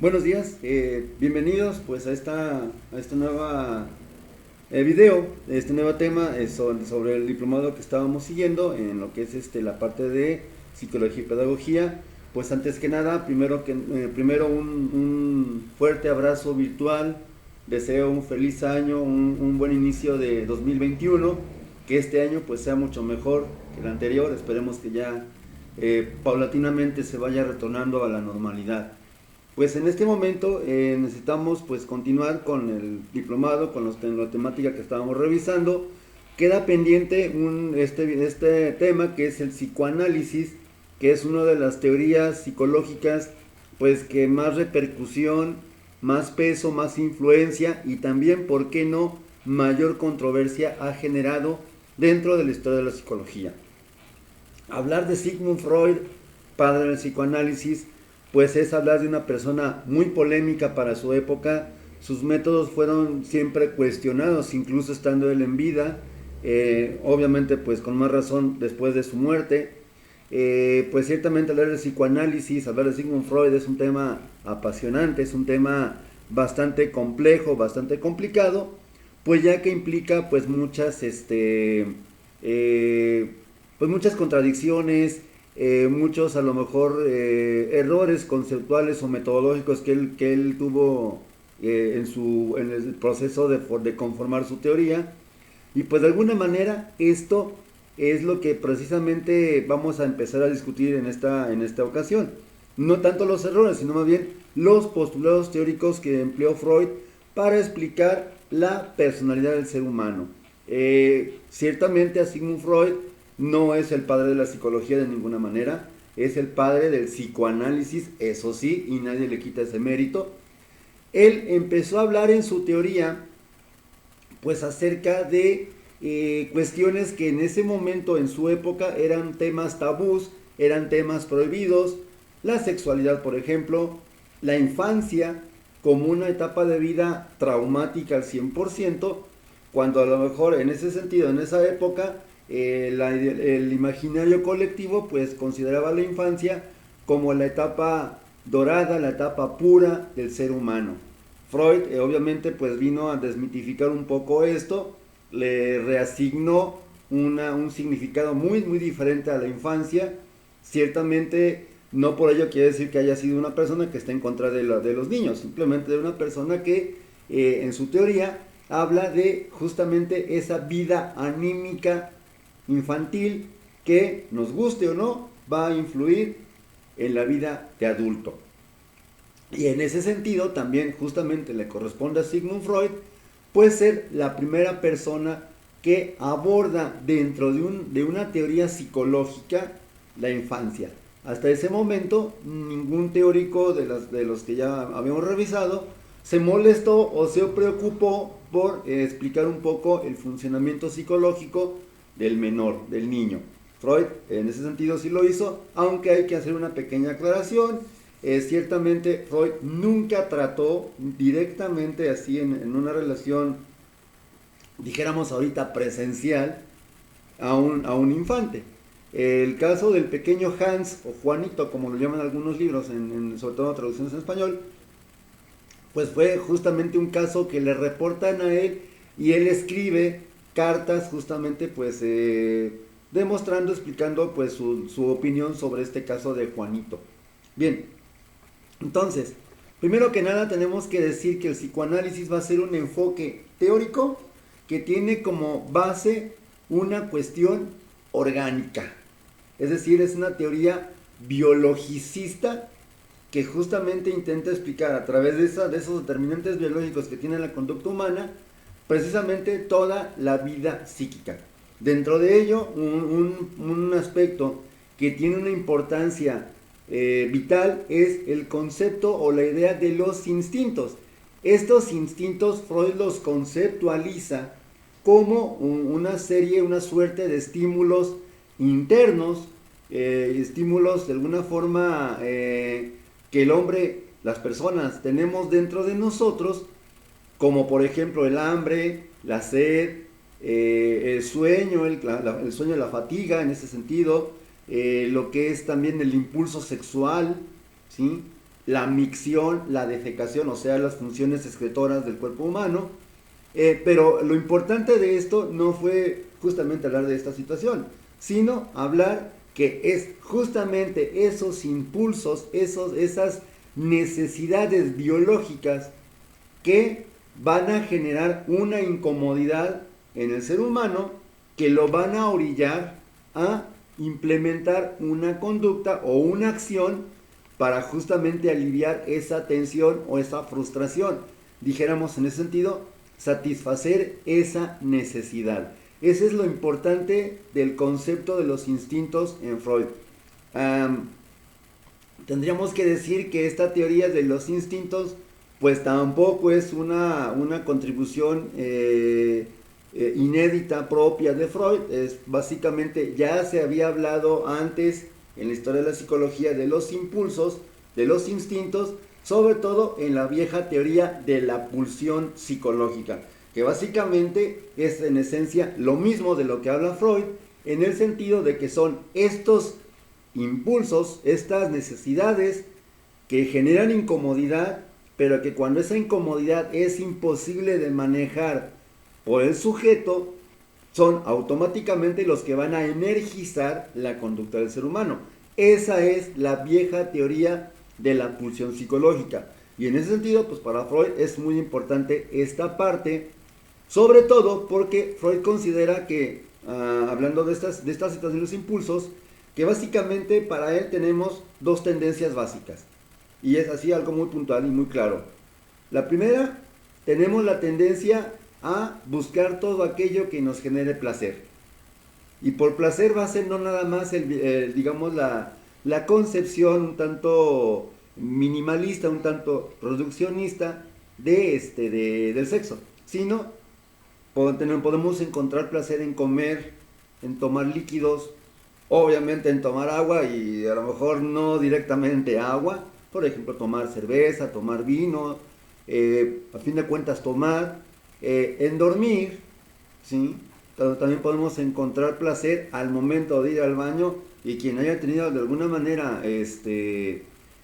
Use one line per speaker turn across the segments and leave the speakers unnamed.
Buenos días, bienvenidos pues a esta nueva video, este nuevo tema sobre el diplomado que estábamos siguiendo en lo que es la parte de psicología y pedagogía. Pues antes que nada, primero un fuerte abrazo virtual, deseo un feliz año, un buen inicio de 2021, que este año pues sea mucho mejor que el anterior, esperemos que ya paulatinamente se vaya retornando a la normalidad. Pues en este momento necesitamos pues continuar con el diplomado, con la temática que estábamos revisando. Queda pendiente este tema que es el psicoanálisis, que es una de las teorías psicológicas pues que más repercusión, más peso, más influencia y también, ¿por qué no?, mayor controversia ha generado dentro de la historia de la psicología. Hablar de Sigmund Freud, padre del psicoanálisis, pues es hablar de una persona muy polémica para su época. Sus métodos fueron siempre cuestionados, incluso estando él en vida, obviamente pues con más razón después de su muerte. Pues ciertamente hablar de psicoanálisis, hablar de Sigmund Freud es un tema apasionante, es un tema bastante complejo, bastante complicado, pues ya que implica eh, pues muchas contradicciones, muchos a lo mejor errores conceptuales o metodológicos que él tuvo en el proceso de conformar su teoría. Y pues de alguna manera esto es lo que precisamente vamos a empezar a discutir en esta ocasión. No tanto los errores, sino más bien los postulados teóricos que empleó Freud para explicar la personalidad del ser humano. Ciertamente a Sigmund Freud no es el padre de la psicología de ninguna manera, es el padre del psicoanálisis, eso sí, y nadie le quita ese mérito. Él empezó a hablar en su teoría pues acerca de cuestiones que en ese momento, en su época, eran temas tabús, eran temas prohibidos. La sexualidad, por ejemplo, la infancia como una etapa de vida traumática al 100%, cuando a lo mejor en ese sentido, en esa época, el imaginario colectivo pues consideraba la infancia como la etapa dorada, la etapa pura del ser humano. Freud obviamente pues vino a desmitificar un poco esto, le reasignó un significado muy muy diferente a la infancia. Ciertamente no por ello quiere decir que haya sido una persona que está en contra de los niños, simplemente de una persona que en su teoría habla de justamente esa vida anímica infantil que, nos guste o no, va a influir en la vida de adulto. Y en ese sentido también justamente le corresponde a Sigmund Freud pues ser la primera persona que aborda dentro de una teoría psicológica la infancia. Hasta ese momento ningún teórico de los que ya habíamos revisado se molestó o se preocupó por explicar un poco el funcionamiento psicológico del menor, del niño. Freud en ese sentido sí lo hizo, aunque hay que hacer una pequeña aclaración. Ciertamente Freud nunca trató directamente así en una relación, dijéramos ahorita, presencial a un infante. El caso del pequeño Hans o Juanito, como lo llaman algunos libros, sobre todo traducciones en español, pues fue justamente un caso que le reportan a él y él escribe cartas justamente pues demostrando, explicando pues su opinión sobre este caso de Juanito. Bien, entonces, primero que nada tenemos que decir que el psicoanálisis va a ser un enfoque teórico que tiene como base una cuestión orgánica. Es decir, es una teoría biologicista que justamente intenta explicar a través de esos determinantes biológicos que tiene la conducta humana, precisamente toda la vida psíquica. Dentro de ello, un aspecto que tiene una importancia vital es el concepto o la idea de los instintos. Estos instintos Freud los conceptualiza como una serie, una suerte de estímulos internos, estímulos de alguna forma que el hombre, las personas tenemos dentro de nosotros, como por ejemplo el hambre, la sed, el sueño, el sueño, la fatiga en ese sentido, lo que es también el impulso sexual, ¿sí? la micción, la defecación, o sea, las funciones excretoras del cuerpo humano. Pero lo importante de esto no fue justamente hablar de esta situación, sino hablar que es justamente esos impulsos, esas necesidades biológicas que van a generar una incomodidad en el ser humano, que lo van a orillar a implementar una conducta o una acción para justamente aliviar esa tensión o esa frustración. Dijéramos en ese sentido, satisfacer esa necesidad. Ese es lo importante del concepto de los instintos en Freud. Tendríamos que decir que esta teoría de los instintos pues tampoco es una contribución inédita propia de Freud. Es básicamente, ya se había hablado antes en la historia de la psicología de los impulsos, de los instintos, sobre todo en la vieja teoría de la pulsión psicológica, que básicamente es en esencia lo mismo de lo que habla Freud, en el sentido de que son estos impulsos, estas necesidades que generan incomodidad, pero que cuando esa incomodidad es imposible de manejar por el sujeto, son automáticamente los que van a energizar la conducta del ser humano. Esa es la vieja teoría de la pulsión psicológica. Y en ese sentido, pues para Freud es muy importante esta parte, sobre todo porque Freud considera que, hablando de estas situaciones de los impulsos, que básicamente para él tenemos dos tendencias básicas. Y es así algo muy puntual y muy claro. La primera, tenemos la tendencia a buscar todo aquello que nos genere placer. Y por placer va a ser no nada más digamos la concepción un tanto minimalista, un tanto reduccionista del sexo, sino podemos encontrar placer en comer, en tomar líquidos, obviamente en tomar agua, y a lo mejor no directamente agua, por ejemplo tomar cerveza, tomar vino, a fin de cuentas tomar, en dormir, ¿sí? Pero también podemos encontrar placer al momento de ir al baño, y quien haya tenido de alguna manera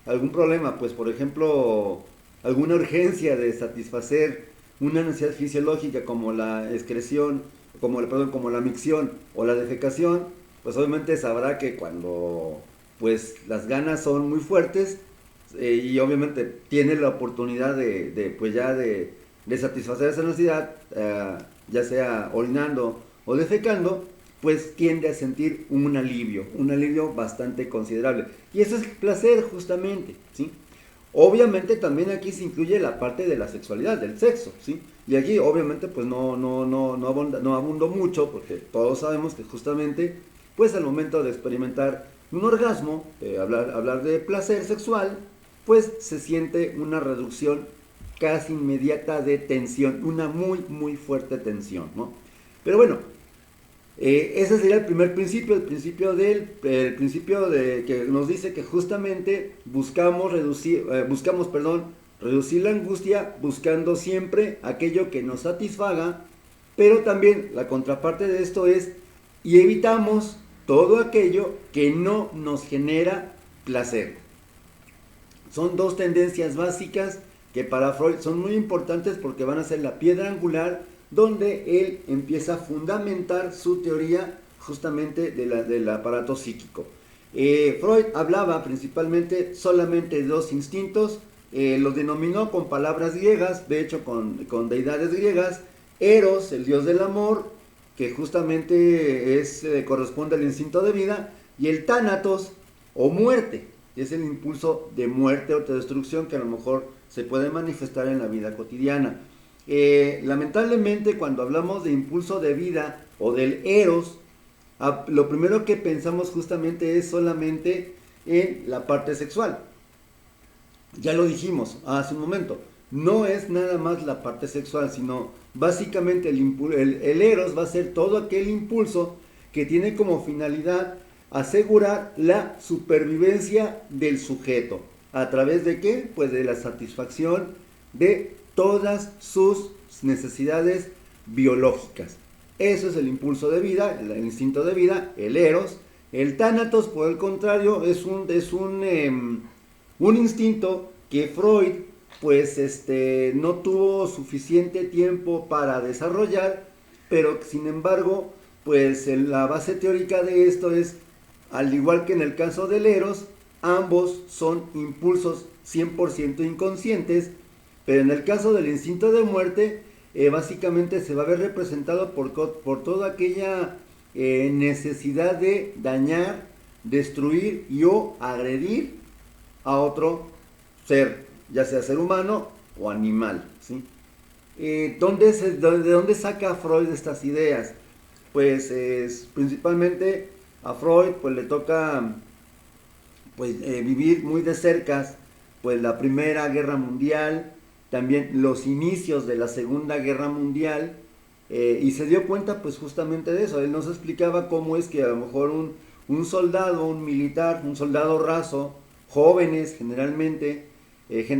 algún problema, pues por ejemplo alguna urgencia de satisfacer una necesidad fisiológica como la excreción, como la micción o la defecación, pues obviamente sabrá que cuando pues las ganas son muy fuertes, y obviamente tiene la oportunidad de satisfacer esa necesidad, ya sea orinando o defecando, pues tiende a sentir un alivio bastante considerable. Y eso es placer justamente, ¿sí? Obviamente también aquí se incluye la parte de la sexualidad, del sexo, ¿sí? Y aquí obviamente pues no abundo mucho, porque todos sabemos que justamente pues al momento de experimentar un orgasmo, hablar de placer sexual, pues se siente una reducción casi inmediata de tensión, una muy fuerte tensión, ¿no? Pero bueno, ese sería el primer principio, el principio de que nos dice que justamente buscamos reducir la angustia, buscando siempre aquello que nos satisfaga, pero también la contraparte de esto es, y evitamos todo aquello que no nos genera placer. Son dos tendencias básicas que para Freud son muy importantes, porque van a ser la piedra angular donde él empieza a fundamentar su teoría justamente del aparato psíquico. Freud hablaba principalmente solamente de dos instintos, los denominó con palabras griegas, de hecho con deidades griegas: Eros, el dios del amor, que justamente corresponde al instinto de vida, y el Tánatos, o muerte, que es el impulso de muerte o de destrucción que a lo mejor se puede manifestar en la vida cotidiana. Lamentablemente, cuando hablamos de impulso de vida o del eros, lo primero que pensamos justamente es solamente en la parte sexual. Ya lo dijimos hace un momento, no es nada más la parte sexual, sino básicamente el eros va a ser todo aquel impulso que tiene como finalidad asegurar la supervivencia del sujeto. ¿A través de qué? Pues de la satisfacción de todas sus necesidades biológicas. Eso es el impulso de vida, el instinto de vida, el eros. El tánatos, por el contrario, es un instinto que Freud pues no tuvo suficiente tiempo para desarrollar, pero sin embargo pues la base teórica de esto es, al igual que en el caso del Eros, ambos son impulsos 100% inconscientes, pero en el caso del instinto de muerte, básicamente se va a ver representado por toda aquella necesidad de dañar, destruir y o agredir a otro ser, ya sea ser humano o animal, ¿sí? ¿De dónde saca Freud estas ideas? Pues principalmente a Freud pues le toca pues vivir muy de cerca pues la Primera Guerra Mundial, también los inicios de la Segunda Guerra Mundial, y se dio cuenta pues justamente de eso. Él nos explicaba cómo es que a lo mejor un soldado, un militar, un soldado raso, jóvenes generalmente,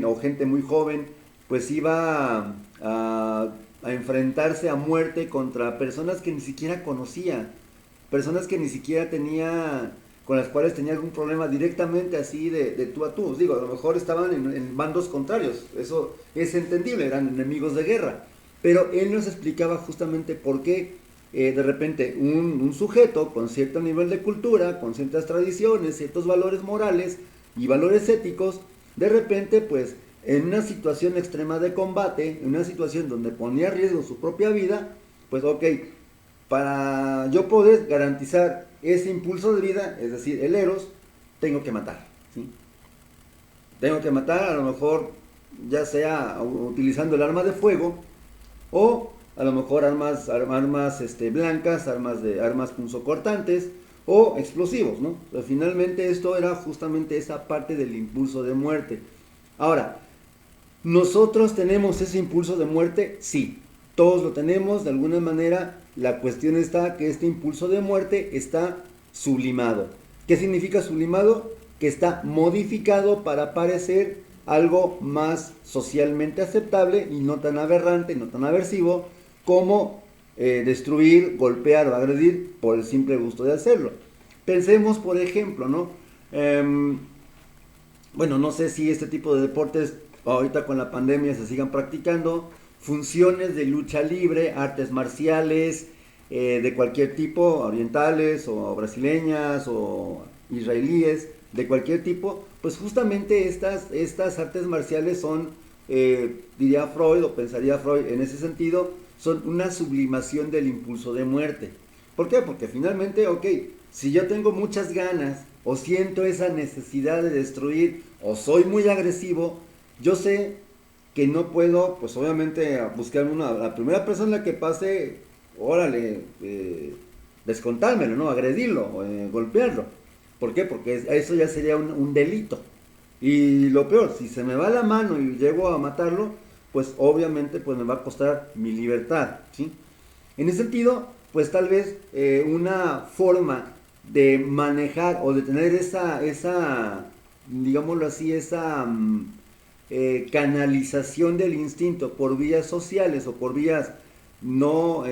o gente muy joven, pues iba a enfrentarse a muerte contra personas que ni siquiera conocía, personas que ni siquiera tenía, con las cuales tenía algún problema directamente así de tú a tú. Digo, a lo mejor estaban en bandos contrarios, eso es entendible, eran enemigos de guerra, pero él nos explicaba justamente por qué de repente un sujeto con cierto nivel de cultura, con ciertas tradiciones, ciertos valores morales y valores éticos, de repente pues en una situación extrema de combate, en una situación donde ponía en riesgo su propia vida, pues ok, para yo poder garantizar ese impulso de vida, es decir, el Eros, tengo que matar, ¿sí? Tengo que matar, a lo mejor ya sea utilizando el arma de fuego o a lo mejor armas blancas, armas punzocortantes o explosivos, ¿no? O sea, finalmente esto era justamente esa parte del impulso de muerte. Ahora, ¿nosotros tenemos ese impulso de muerte? Sí, todos lo tenemos de alguna manera. La cuestión está que este impulso de muerte está sublimado. ¿Qué significa sublimado? Que está modificado para parecer algo más socialmente aceptable y no tan aberrante, no tan aversivo como destruir, golpear o agredir por el simple gusto de hacerlo. Pensemos, por ejemplo, ¿no? Bueno, no sé si este tipo de deportes ahorita con la pandemia se sigan practicando, funciones de lucha libre, artes marciales, de cualquier tipo, orientales o brasileñas o israelíes, de cualquier tipo, pues justamente estas artes marciales son, diría Freud o pensaría Freud en ese sentido, son una sublimación del impulso de muerte. ¿Por qué? Porque finalmente, ok, si yo tengo muchas ganas o siento esa necesidad de destruir o soy muy agresivo, yo sé que no puedo, pues obviamente, buscar la primera persona que pase, órale, descontármelo, ¿no? Agredirlo, golpearlo. ¿Por qué? Porque eso ya sería un delito. Y lo peor, si se me va la mano y llego a matarlo, pues obviamente pues me va a costar mi libertad, ¿sí? En ese sentido, pues tal vez una forma de manejar o de tener digámoslo así, canalización del instinto por vías sociales o por vías no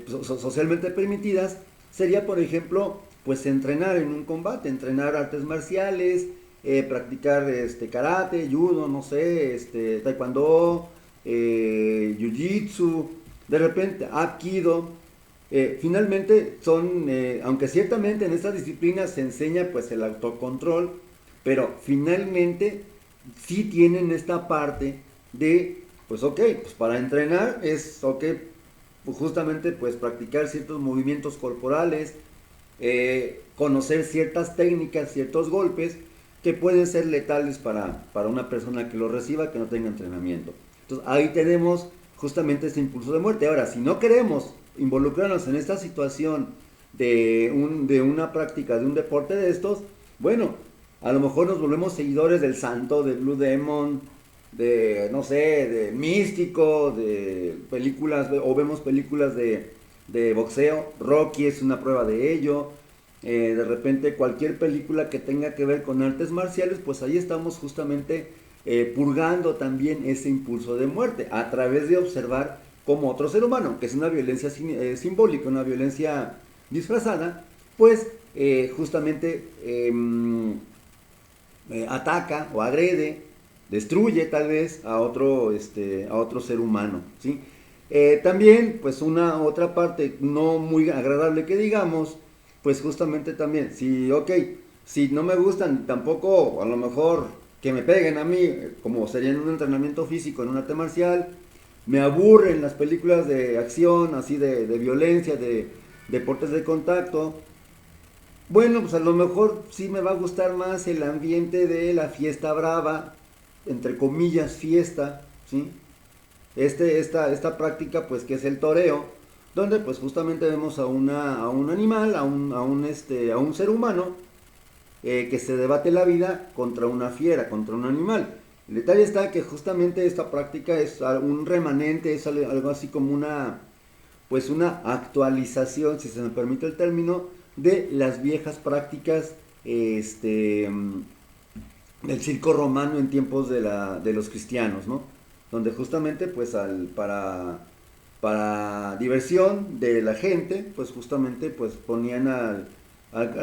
socialmente permitidas, sería por ejemplo pues entrenar en un combate, entrenar artes marciales, practicar karate, judo, no sé, taekwondo, jiu-jitsu, de repente aikido. Finalmente son, aunque ciertamente en estas disciplinas se enseña pues el autocontrol, pero finalmente sí tienen esta parte de, pues ok, pues para entrenar es ok, pues justamente pues practicar ciertos movimientos corporales, conocer ciertas técnicas, ciertos golpes que pueden ser letales para una persona que lo reciba, que no tenga entrenamiento. Entonces ahí tenemos justamente este impulso de muerte. Ahora, si no queremos involucrarnos en esta situación de una práctica, de un deporte de estos, bueno, a lo mejor nos volvemos seguidores del Santo, del Blue Demon, de, no sé, de Místico, de películas, o vemos películas de boxeo. Rocky es una prueba de ello. De repente cualquier película que tenga que ver con artes marciales, pues ahí estamos justamente purgando también ese impulso de muerte a través de observar como otro ser humano, que es una violencia simbólica, una violencia disfrazada, pues justamente ataca o agrede, destruye tal vez a otro ser humano, ¿sí? También, pues una otra parte no muy agradable que digamos, pues justamente también, si, ok, si no me gustan tampoco, a lo mejor que me peguen a mí, como sería en un entrenamiento físico, en un arte marcial, me aburren las películas de acción, así de violencia, de deportes de contacto, bueno, pues a lo mejor sí me va a gustar más el ambiente de la fiesta brava, entre comillas fiesta, ¿sí? Esta práctica pues que es el toreo, donde pues justamente vemos a un animal, a un ser humano que se debate la vida contra una fiera, contra un animal. El detalle está que justamente esta práctica es un remanente, es algo así como pues una actualización, si se me permite el término, de las viejas prácticas del circo romano en tiempos de los cristianos, ¿no? Donde justamente pues para diversión de la gente, pues justamente pues ponían al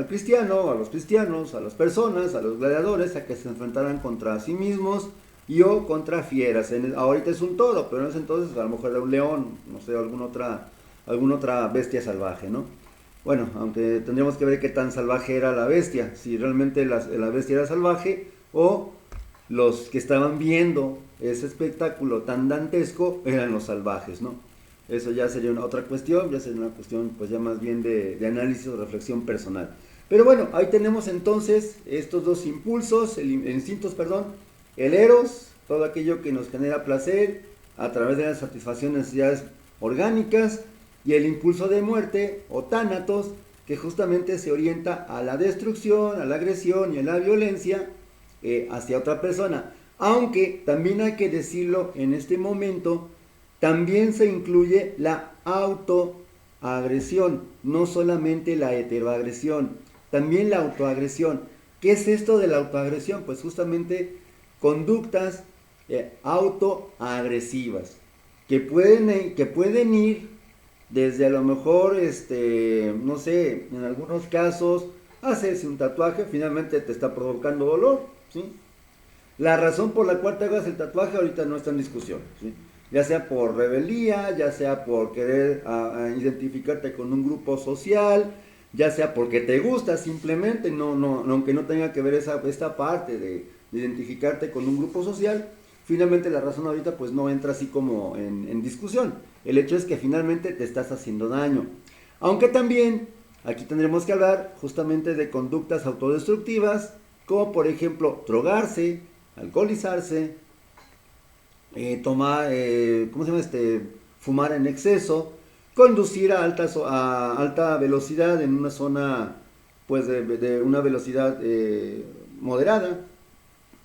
cristiano, a los cristianos, a las personas, a los gladiadores, a que se enfrentaran contra sí mismos y o contra fieras. Ahorita es un toro, pero en ese entonces a lo mejor era un león, no sé, alguna otra bestia salvaje, ¿no? Bueno, aunque tendríamos que ver qué tan salvaje era la bestia, si realmente la bestia era salvaje o los que estaban viendo ese espectáculo tan dantesco eran los salvajes, ¿no? Eso ya sería otra cuestión, ya sería una cuestión pues ya más bien de análisis o reflexión personal. Pero bueno, ahí tenemos entonces estos dos impulsos, instintos, perdón, el eros, todo aquello que nos genera placer a través de la satisfacción de necesidades orgánicas, y el impulso de muerte o tánatos, que justamente se orienta a la destrucción, a la agresión y a la violencia hacia otra persona. Aunque también hay que decirlo en este momento, también se incluye la autoagresión, no solamente la heteroagresión, también la autoagresión. ¿Qué es esto de la autoagresión? Pues justamente conductas autoagresivas que pueden ir desde a lo mejor, no sé, en algunos casos, hacerse un tatuaje, finalmente te está provocando dolor, ¿sí? La razón por la cual te hagas el tatuaje ahorita no está en discusión, ¿sí? Ya sea por rebeldía, ya sea por querer identificarte con un grupo social, ya sea porque te gusta simplemente, aunque no tenga que ver esta parte de identificarte con un grupo social, finalmente la razón ahorita pues no entra así como en discusión. El hecho es que finalmente te estás haciendo daño. Aunque también aquí tendremos que hablar justamente de conductas autodestructivas, como por ejemplo drogarse, alcoholizarse, ¿cómo se llama? Fumar en exceso, conducir a alta velocidad en una zona pues de una velocidad moderada.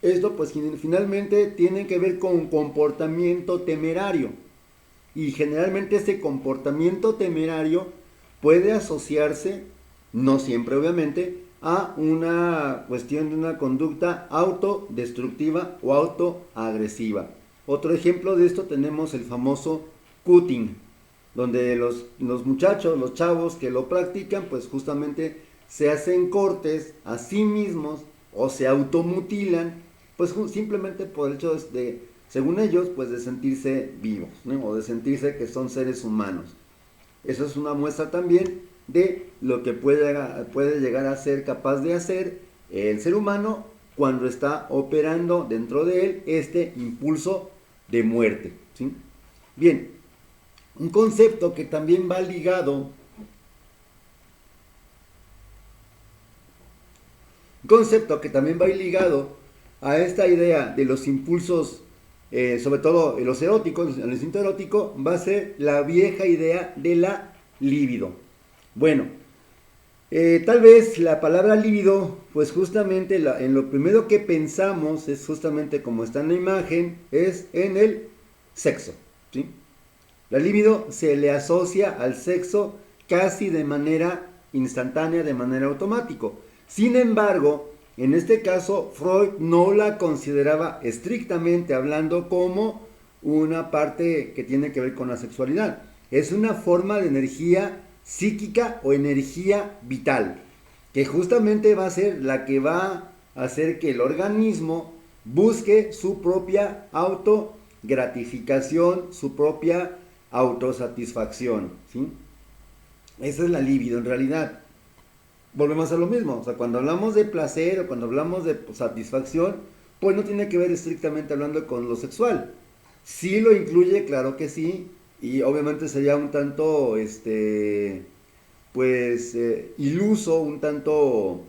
Esto pues finalmente tiene que ver con comportamiento temerario, y generalmente este comportamiento temerario puede asociarse, no siempre obviamente, a una cuestión de una conducta autodestructiva o autoagresiva. Otro ejemplo de esto tenemos el famoso cutting, donde los muchachos, los chavos que lo practican, pues justamente se hacen cortes a sí mismos o se automutilan, pues simplemente por el hecho según ellos, pues de sentirse vivos, ¿no? O de sentirse que son seres humanos. Eso es una muestra también de lo que puede llegar a ser capaz de hacer el ser humano cuando está operando dentro de él este impulso de muerte, ¿sí? Bien, un concepto que también va ligado, a esta idea de los impulsos, sobre todo los eróticos, el instinto erótico, va a ser la vieja idea de la libido. Bueno, tal vez la palabra líbido, pues justamente en lo primero que pensamos es justamente como está en la imagen, es en el sexo, ¿sí? La libido se le asocia al sexo casi de manera instantánea, de manera automática. Sin embargo, en este caso, Freud no la consideraba estrictamente hablando como una parte que tiene que ver con la sexualidad. Es una forma de energía psíquica o energía vital, que justamente va a ser la que va a hacer que el organismo busque su propia autogratificación, su propia autosatisfacción, ¿sí? Esa es la libido en realidad. Volvemos a lo mismo, o sea, cuando hablamos de placer o cuando hablamos de satisfacción, pues no tiene que ver estrictamente hablando con lo sexual. Sí lo incluye, claro que sí, y obviamente sería un tanto, pues, iluso, un tanto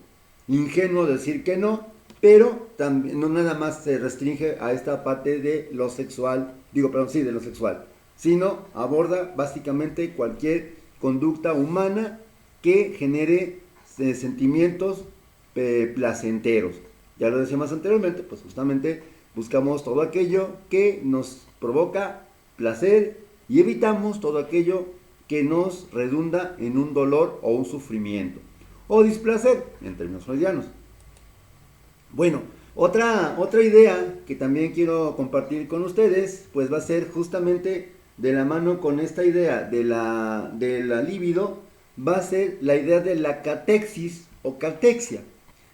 ingenuo decir que no, pero también no nada más se restringe a esta parte de lo sexual, digo, perdón, sí, de lo sexual, sino aborda básicamente cualquier conducta humana que genere sentimientos placenteros. Ya lo decíamos anteriormente, pues justamente buscamos todo aquello que nos provoca placer y evitamos todo aquello que nos redunda en un dolor o un sufrimiento o displacer en términos freudianos. Bueno, otra idea que también quiero compartir con ustedes, pues va a ser justamente de la mano con esta idea de la libido, va a ser la idea de la catexis o catexia.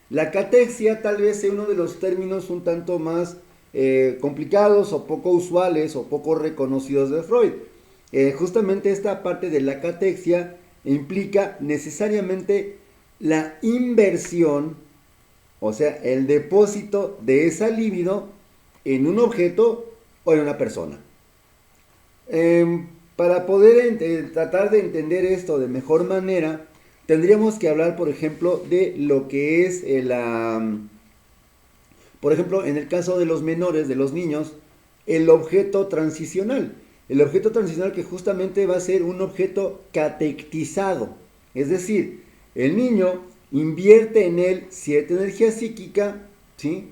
La catexia tal vez sea uno de los términos un tanto más complicados o poco usuales o poco reconocidos de Freud. Justamente esta parte de la catexia implica necesariamente la inversión, o sea, el depósito de esa libido en un objeto o en una persona. Para poder tratar de entender esto de mejor manera, tendríamos que hablar, por ejemplo, de lo que es por ejemplo, en el caso de los menores, de los niños, el objeto transicional. El objeto transicional que justamente va a ser un objeto catectizado. Es decir, el niño invierte en él cierta energía psíquica, ¿sí?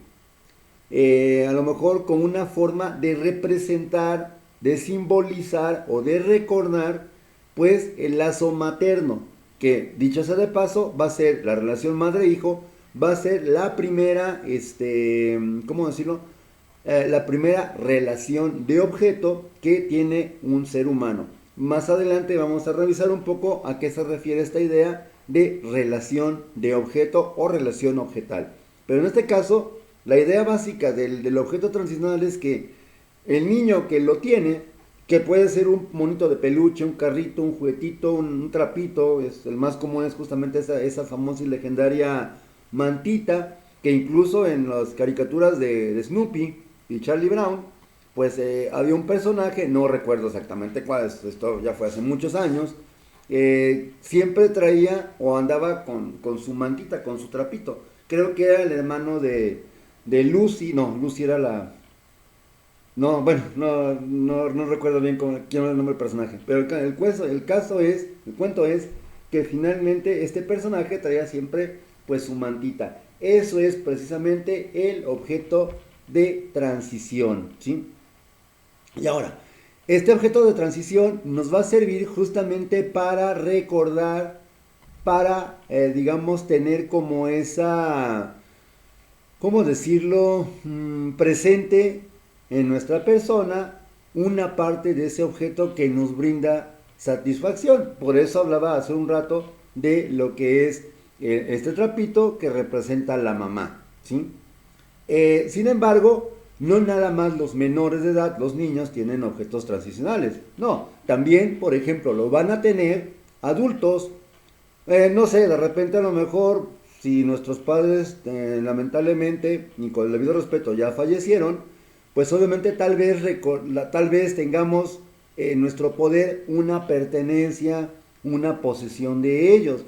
A lo mejor con una forma de representar, de simbolizar o de recordar, pues el lazo materno, que dicho sea de paso, va a ser la relación madre-hijo, va a ser la primera, ¿cómo decirlo? La primera relación de objeto que tiene un ser humano. Más adelante vamos a revisar un poco a qué se refiere esta idea de relación de objeto o relación objetal. Pero en este caso, la idea básica del objeto transicional es que el niño que lo tiene, que puede ser un monito de peluche, un carrito, un juguetito, un trapito, el más común es justamente esa famosa y legendaria mantita, que incluso en las caricaturas de Snoopy y Charlie Brown, pues había un personaje, no recuerdo exactamente cuál, esto ya fue hace muchos años, siempre traía o andaba con su mantita, con su trapito. Creo que era el hermano de Lucy, no, Lucy era la... No, bueno, no recuerdo bien quién era el nombre del personaje, pero el cuento es que finalmente este personaje traía siempre pues su mantita. Eso es precisamente el objeto de transición, ¿sí? Y ahora, este objeto de transición nos va a servir justamente para recordar, para, digamos, tener como esa, ¿cómo decirlo?, presente en nuestra persona una parte de ese objeto que nos brinda satisfacción. Por eso hablaba hace un rato de lo que es este trapito que representa a la mamá, ¿sí? Sin embargo, no nada más los menores de edad, los niños, tienen objetos transicionales. No, también, por ejemplo, lo van a tener adultos. No sé, de repente a lo mejor, si nuestros padres lamentablemente, y con el debido respeto, ya fallecieron, pues obviamente tal vez tengamos en nuestro poder una pertenencia, una posesión de ellos,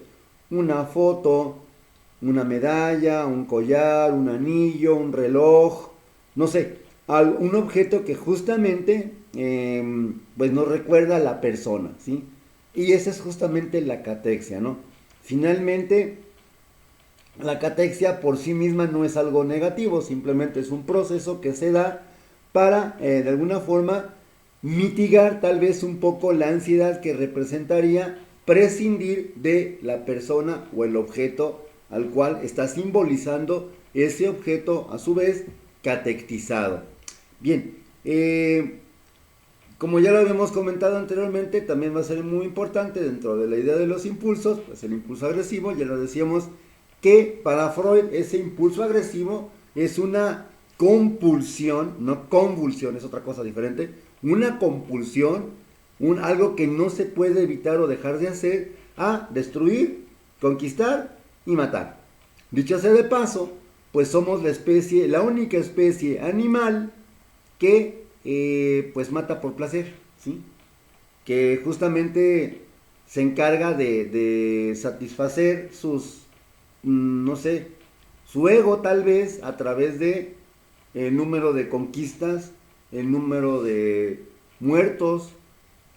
una foto, una medalla, un collar, un anillo, un reloj, no sé, un objeto que justamente pues nos recuerda a la persona, ¿sí? Y esa es justamente la catexia, ¿no? Finalmente, la catexia por sí misma no es algo negativo, simplemente es un proceso que se da para, de alguna forma, mitigar tal vez un poco la ansiedad que representaría prescindir de la persona o el objeto al cual está simbolizando ese objeto, a su vez, catectizado. Bien, como ya lo habíamos comentado anteriormente, también va a ser muy importante dentro de la idea de los impulsos, pues el impulso agresivo, ya lo decíamos, que para Freud ese impulso agresivo es una compulsión, no convulsión, es otra cosa diferente, una compulsión, algo que no se puede evitar o dejar de hacer, a destruir, conquistar y matar. Dicho sea de paso, pues somos la única especie animal que pues mata por placer, ¿sí? Que justamente se encarga de satisfacer sus, no sé, su ego tal vez a través de el número de conquistas, el número de muertos,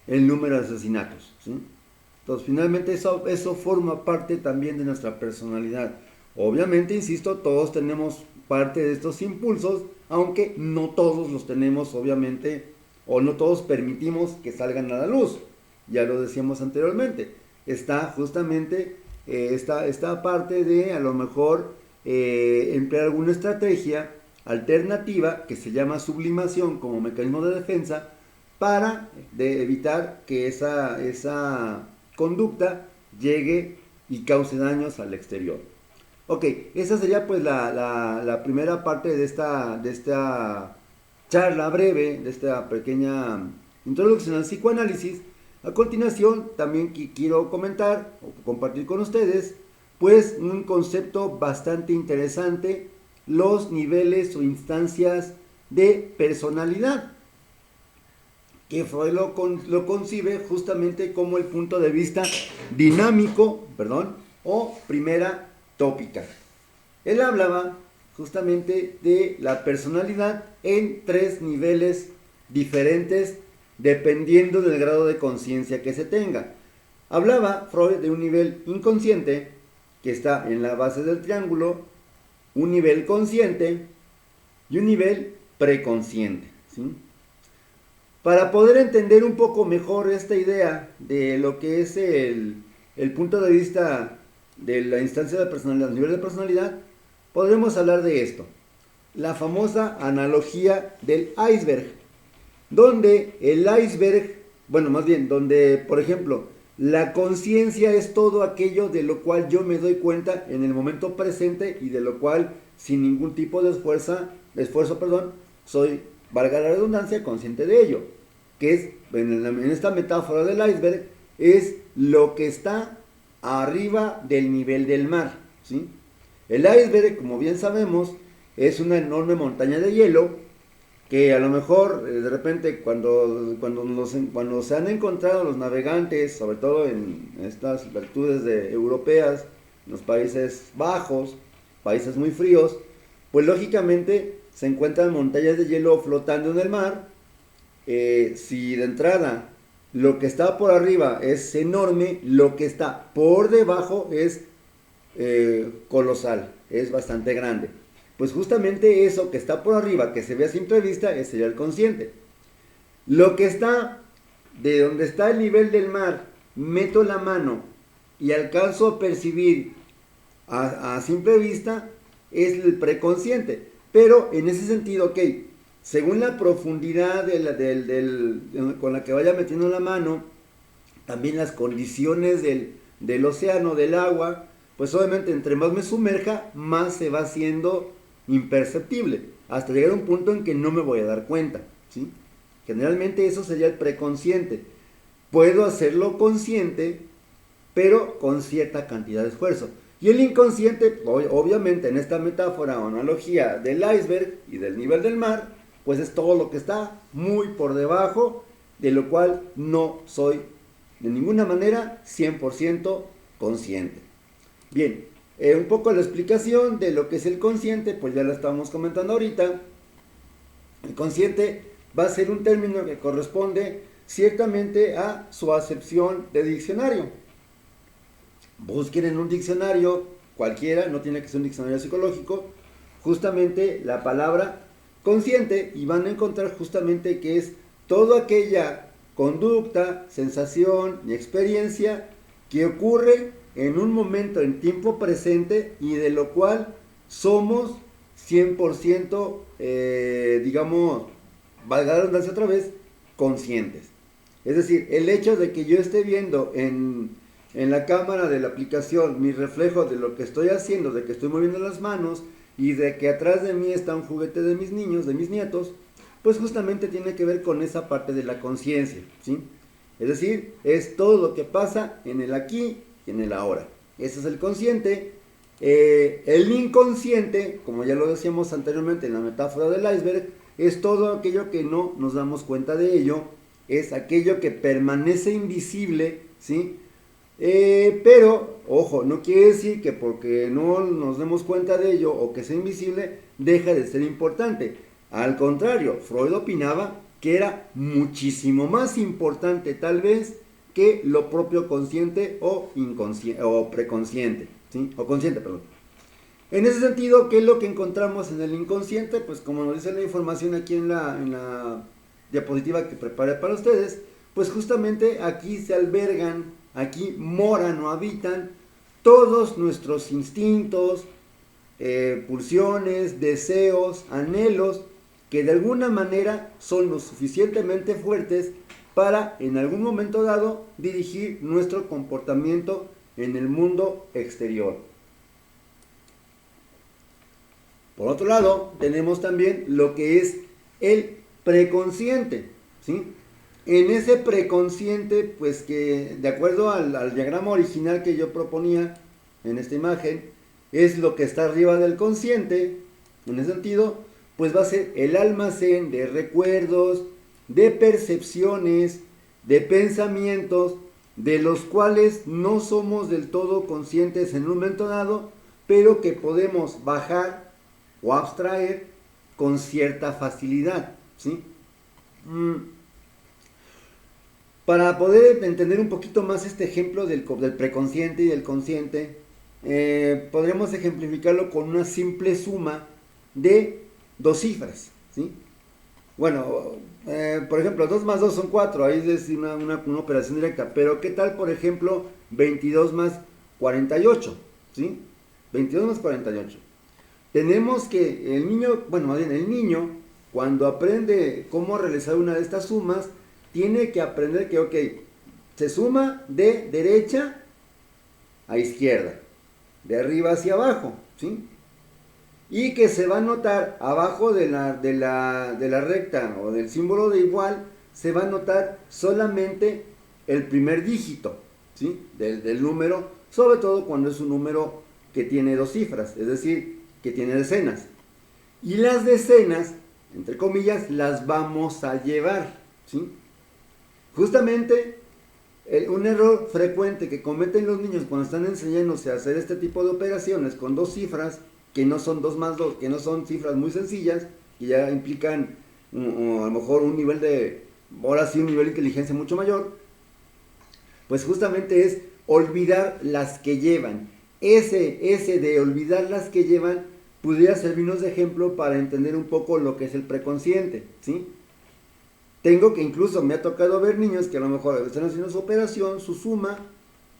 el número de asesinatos, ¿sí? Entonces finalmente eso forma parte también de nuestra personalidad. Obviamente, insisto, todos tenemos parte de estos impulsos, aunque no todos los tenemos, obviamente, o no todos permitimos que salgan a la luz. Ya lo decíamos anteriormente. Está justamente esta parte de a lo mejor emplear alguna estrategia alternativa que se llama sublimación como mecanismo de defensa para evitar que esa conducta llegue y cause daños al exterior. Ok, esa sería pues la primera parte de esta charla breve, de esta pequeña introducción al psicoanálisis. A continuación también quiero comentar o compartir con ustedes pues un concepto bastante interesante, los niveles o instancias de personalidad, que Freud lo concibe justamente como el punto de vista dinámico, o primera tópica. Él hablaba justamente de la personalidad en 3 niveles diferentes dependiendo del grado de conciencia que se tenga. Hablaba Freud de un nivel inconsciente que está en la base del triángulo, un nivel consciente y un nivel preconsciente, ¿sí? Para poder entender un poco mejor esta idea de lo que es el punto de vista de la instancia de personalidad, el nivel de personalidad, podremos hablar de esto. La famosa analogía del iceberg, donde el iceberg, donde, por ejemplo, la conciencia es todo aquello de lo cual yo me doy cuenta en el momento presente y de lo cual, sin ningún tipo de esfuerzo, soy, valga la redundancia, consciente de ello. Que es, en esta metáfora del iceberg, es lo que está arriba del nivel del mar, ¿sí? El iceberg, como bien sabemos, es una enorme montaña de hielo que a lo mejor de repente cuando se han encontrado los navegantes, sobre todo en estas latitudes europeas, en los Países Bajos, países muy fríos, pues lógicamente se encuentran montañas de hielo flotando en el mar. Si de entrada lo que está por arriba es enorme, lo que está por debajo es colosal, es bastante grande. Pues justamente eso que está por arriba, que se ve a simple vista, sería el consciente. Lo que está de donde está el nivel del mar, meto la mano y alcanzo a percibir a simple vista, es el preconsciente. Pero en ese sentido, ok, según la profundidad con la que vaya metiendo la mano, también las condiciones del océano, del agua, pues obviamente entre más me sumerja, más se va haciendo imperceptible, hasta llegar a un punto en que no me voy a dar cuenta, ¿sí? Generalmente eso sería el preconsciente. Puedo hacerlo consciente, pero con cierta cantidad de esfuerzo. Y el inconsciente, obviamente en esta metáfora o analogía del iceberg y del nivel del mar, pues es todo lo que está muy por debajo, de lo cual no soy de ninguna manera 100% consciente. Bien, un poco la explicación de lo que es el consciente, pues ya la estamos comentando ahorita. El consciente va a ser un término que corresponde ciertamente a su acepción de diccionario. Busquen en un diccionario cualquiera, no tiene que ser un diccionario psicológico, justamente la palabra consciente y van a encontrar justamente que es toda aquella conducta, sensación y experiencia que ocurre en un momento en tiempo presente y de lo cual somos 100%, valga la redundancia otra vez, conscientes. Es decir, el hecho de que yo esté viendo en la cámara de la aplicación mi reflejo de lo que estoy haciendo, de que estoy moviendo las manos y de que atrás de mí está un juguete de mis niños, de mis nietos, pues justamente tiene que ver con esa parte de la conciencia, ¿sí? Es decir, es todo lo que pasa en el aquí y en el ahora. Ese es el consciente. El inconsciente, como ya lo decíamos anteriormente en la metáfora del iceberg, es todo aquello que no nos damos cuenta de ello, es aquello que permanece invisible, ¿sí? Pero, ojo, no quiere decir que porque no nos demos cuenta de ello o que sea invisible, deja de ser importante. Al contrario, Freud opinaba que era muchísimo más importante tal vez que lo propio consciente o inconsciente o preconsciente, ¿sí? O consciente, perdón. En ese sentido, ¿qué es lo que encontramos en el inconsciente? Pues como nos dice la información aquí en la diapositiva que preparé para ustedes, pues justamente aquí se albergan, aquí moran o habitan todos nuestros instintos, pulsiones, deseos, anhelos, que de alguna manera son lo suficientemente fuertes para en algún momento dado dirigir nuestro comportamiento en el mundo exterior. Por otro lado, tenemos también lo que es el preconsciente, ¿sí? En ese preconsciente, pues que de acuerdo al diagrama original que yo proponía en esta imagen, es lo que está arriba del consciente, en ese sentido, pues va a ser el almacén de recuerdos, de percepciones, de pensamientos, de los cuales no somos del todo conscientes en un momento dado, pero que podemos bajar o abstraer con cierta facilidad, ¿sí? Para poder entender un poquito más este ejemplo del preconsciente y del consciente, podremos ejemplificarlo con una simple suma de dos cifras, ¿sí? Bueno, por ejemplo, 2 más 2 son 4, ahí es una operación directa, pero ¿qué tal, por ejemplo, 22 más 48, ¿sí? 22 más 48. Tenemos que el niño, bueno, más bien el niño, cuando aprende cómo realizar una de estas sumas, tiene que aprender que, ok, se suma de derecha a izquierda, de arriba hacia abajo, ¿sí? Y que se va a notar abajo de la recta o del símbolo de igual, se va a notar solamente el primer dígito, ¿sí? Del número, sobre todo cuando es un número que tiene dos cifras, es decir, que tiene decenas. Y las decenas, entre comillas, las vamos a llevar, ¿sí? Justamente un error frecuente que cometen los niños cuando están enseñándose a hacer este tipo de operaciones con dos cifras, que no son 2 más 2, que no son cifras muy sencillas, que ya implican a lo mejor un nivel de, ahora sí, un nivel de inteligencia mucho mayor, pues justamente es olvidar las que llevan. Ese de olvidar las que llevan pudiera servirnos de ejemplo para entender un poco lo que es el preconsciente, ¿sí? Tengo que incluso me ha tocado ver niños que a lo mejor están haciendo su operación, su suma,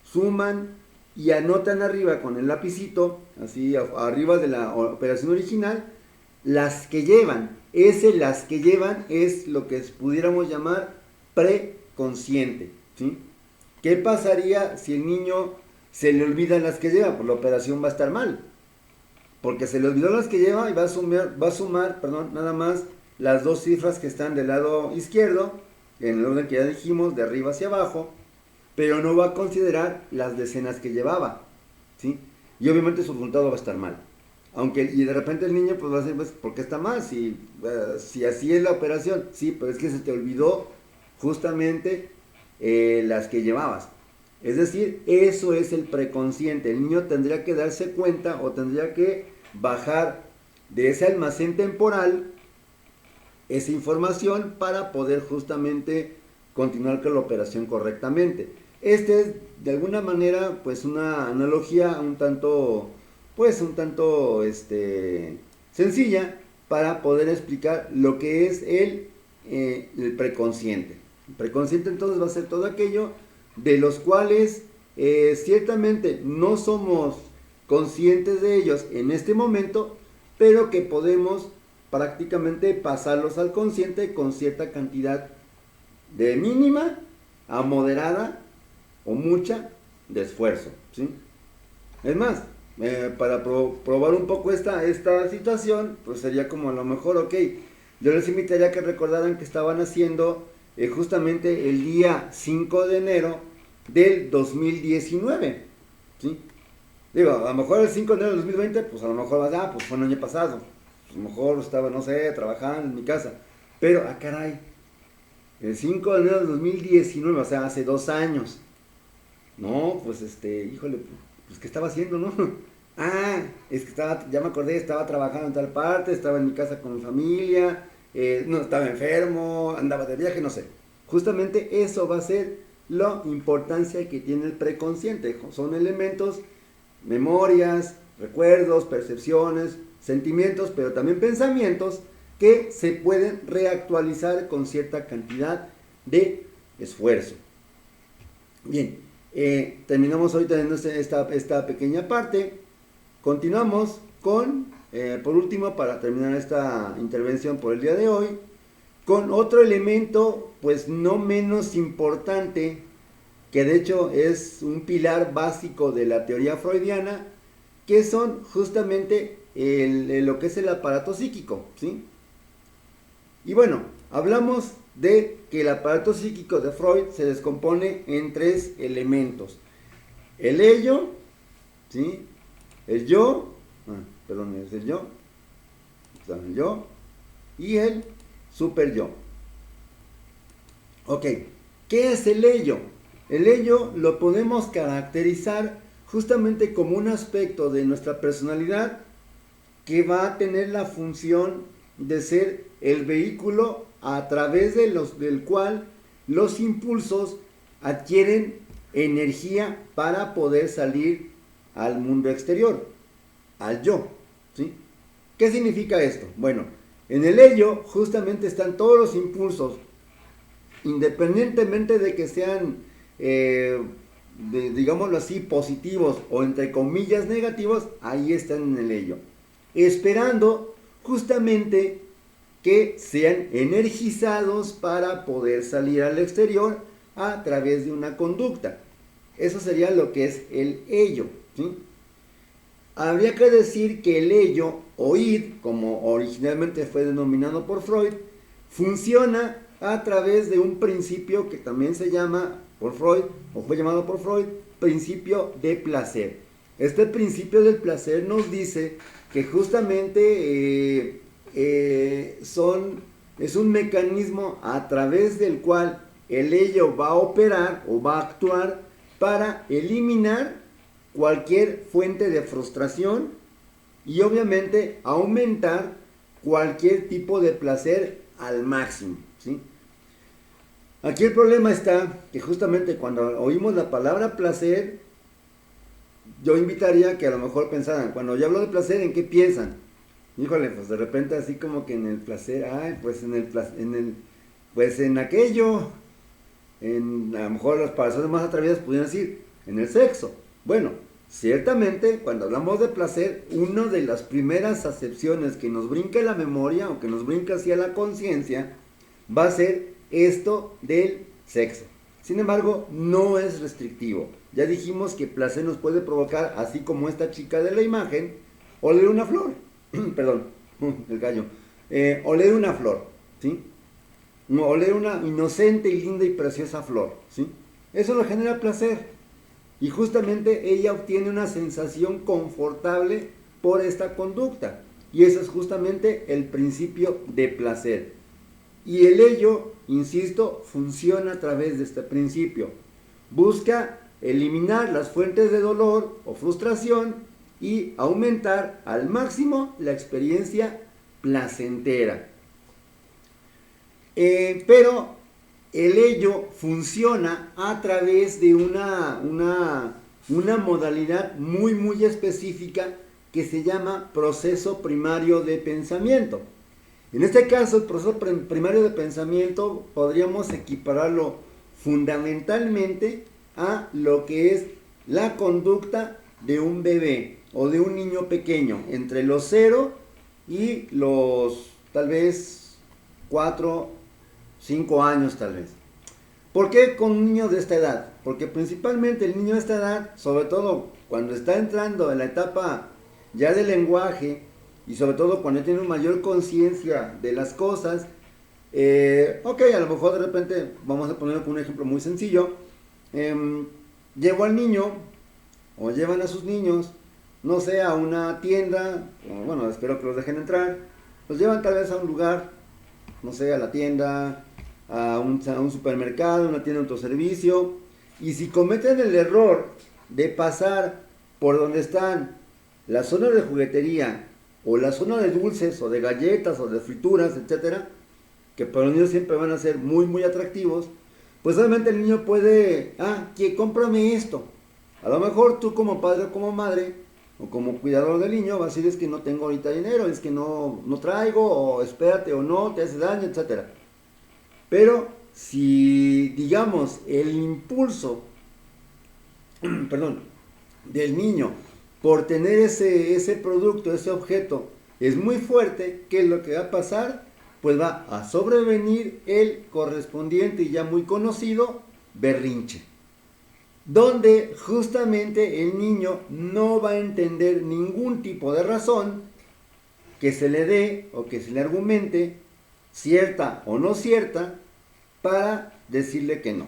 suman y anotan arriba con el lapicito, así arriba de la operación original, las que llevan. Las que llevan es lo que pudiéramos llamar preconsciente, ¿sí? ¿Qué pasaría si el niño se le olvidan las que lleva? Pues la operación va a estar mal, porque se le olvidó las que lleva y va a sumar, nada más las dos cifras que están del lado izquierdo, en el orden que ya dijimos, de arriba hacia abajo, pero no va a considerar las decenas que llevaba, ¿sí? Y obviamente su resultado va a estar mal. Y de repente el niño pues va a decir, pues, ¿por qué está mal? Si así es la operación. Sí, pero es que se te olvidó justamente las que llevabas. Es decir, eso es el preconsciente. El niño tendría que darse cuenta o tendría que bajar de ese almacén temporal esa información para poder justamente continuar con la operación correctamente. Este es de alguna manera pues una analogía un tanto sencilla para poder explicar lo que es el preconsciente. El preconsciente entonces va a ser todo aquello de los cuales ciertamente no somos conscientes de ellos en este momento, pero que podemos prácticamente pasarlos al consciente con cierta cantidad de mínima a moderada o mucha de esfuerzo, ¿sí? Es más, para probar un poco esta situación, pues sería como a lo mejor, ok, yo les invitaría a que recordaran que estaban haciendo justamente el día 5 de enero del 2019, ¿sí? Digo, a lo mejor el 5 de enero del 2020, pues a lo mejor, pues fue el año pasado, pues a lo mejor estaba, no sé, trabajando en mi casa, pero, caray, el 5 de enero del 2019, o sea, hace 2 años, no, pues híjole, pues ¿qué estaba haciendo, no? Es que ya me acordé, estaba trabajando en tal parte, estaba en mi casa con mi familia, no, estaba enfermo, andaba de viaje, no sé. Justamente eso va a ser la importancia que tiene el preconsciente. Son elementos, memorias, recuerdos, percepciones, sentimientos, pero también pensamientos que se pueden reactualizar con cierta cantidad de esfuerzo. Bien, terminamos hoy teniendo esta pequeña parte. Continuamos con, por último, para terminar esta intervención por el día de hoy, con otro elemento, pues no menos importante, que de hecho es un pilar básico de la teoría freudiana, que son justamente lo que es el aparato psíquico, ¿sí? Y bueno, hablamos de que el aparato psíquico de Freud se descompone en 3 elementos. El ello, ¿sí? El yo, es el yo, el yo y el super yo. Ok, ¿qué es el ello? El ello lo podemos caracterizar justamente como un aspecto de nuestra personalidad que va a tener la función de ser el vehículo a través del cual los impulsos adquieren energía para poder salir al mundo exterior, al yo, ¿sí? ¿Qué significa esto? Bueno, en el ello justamente están todos los impulsos, independientemente de que sean, digámoslo así, positivos o entre comillas negativos, ahí están en el ello, esperando justamente que sean energizados para poder salir al exterior a través de una conducta. Eso sería lo que es el ello, ¿sí? Habría que decir que el ello, o id, como originalmente fue denominado por Freud, funciona a través de un principio que también se llama por Freud, o fue llamado por Freud, principio de placer. Este principio del placer nos dice que justamente es un mecanismo a través del cual el ello va a operar o va a actuar para eliminar cualquier fuente de frustración y obviamente aumentar cualquier tipo de placer al máximo, ¿sí? Aquí el problema está que justamente cuando oímos la palabra placer, yo invitaría que a lo mejor pensaran, cuando yo hablo de placer, ¿en qué piensan? Híjole, pues de repente así como que en el placer, pues pues en aquello, a lo mejor las personas más atrevidas pudieran decir, en el sexo. Bueno, ciertamente cuando hablamos de placer, una de las primeras acepciones que nos brinca la memoria o que nos brinca hacia la conciencia va a ser esto del sexo. Sin embargo, no es restrictivo. Ya dijimos que placer nos puede provocar, así como esta chica de la imagen, oler una flor. Perdón, el gallo. Oler una flor, ¿sí? Oler una inocente y linda y preciosa flor, ¿sí? Eso le genera placer. Y justamente ella obtiene una sensación confortable por esta conducta. Y ese es justamente el principio de placer. Y el ello, insisto, funciona a través de este principio. Busca eliminar las fuentes de dolor o frustración y aumentar al máximo la experiencia placentera. Pero el ello funciona a través de una modalidad muy específica que se llama proceso primario de pensamiento. En este caso, el proceso primario de pensamiento podríamos equipararlo fundamentalmente a lo que es la conducta de un bebé o de un niño pequeño, entre los 0 y los tal vez 4, 5 años tal vez. ¿Por qué con un niño de esta edad? Porque principalmente el niño de esta edad, sobre todo cuando está entrando en la etapa ya del lenguaje, y sobre todo cuando tiene una mayor conciencia de las cosas, ok, a lo mejor de repente, vamos a ponerlo con un ejemplo muy sencillo, llevo al niño, o llevan a sus niños, no sé, a una tienda, bueno, espero que los dejen entrar, los llevan tal vez a un lugar, no sé, a la tienda, a un supermercado, una tienda de autoservicio, y si cometen el error de pasar por donde están la zona de juguetería, o la zona de dulces, o de galletas, o de frituras, etcétera, que para los niños siempre van a ser muy, muy atractivos, pues obviamente el niño puede, que cómprame esto. A lo mejor tú como padre o como madre, o como cuidador del niño, vas a decir es que no tengo ahorita dinero, es que no traigo, o espérate, o no, te hace daño, etcétera. Pero si, digamos, el impulso, perdón, del niño por tener ese producto, ese objeto, es muy fuerte, ¿qué es lo que va a pasar? Pues va a sobrevenir el correspondiente y ya muy conocido berrinche, donde justamente el niño no va a entender ningún tipo de razón que se le dé o que se le argumente, cierta o no cierta, para decirle que no.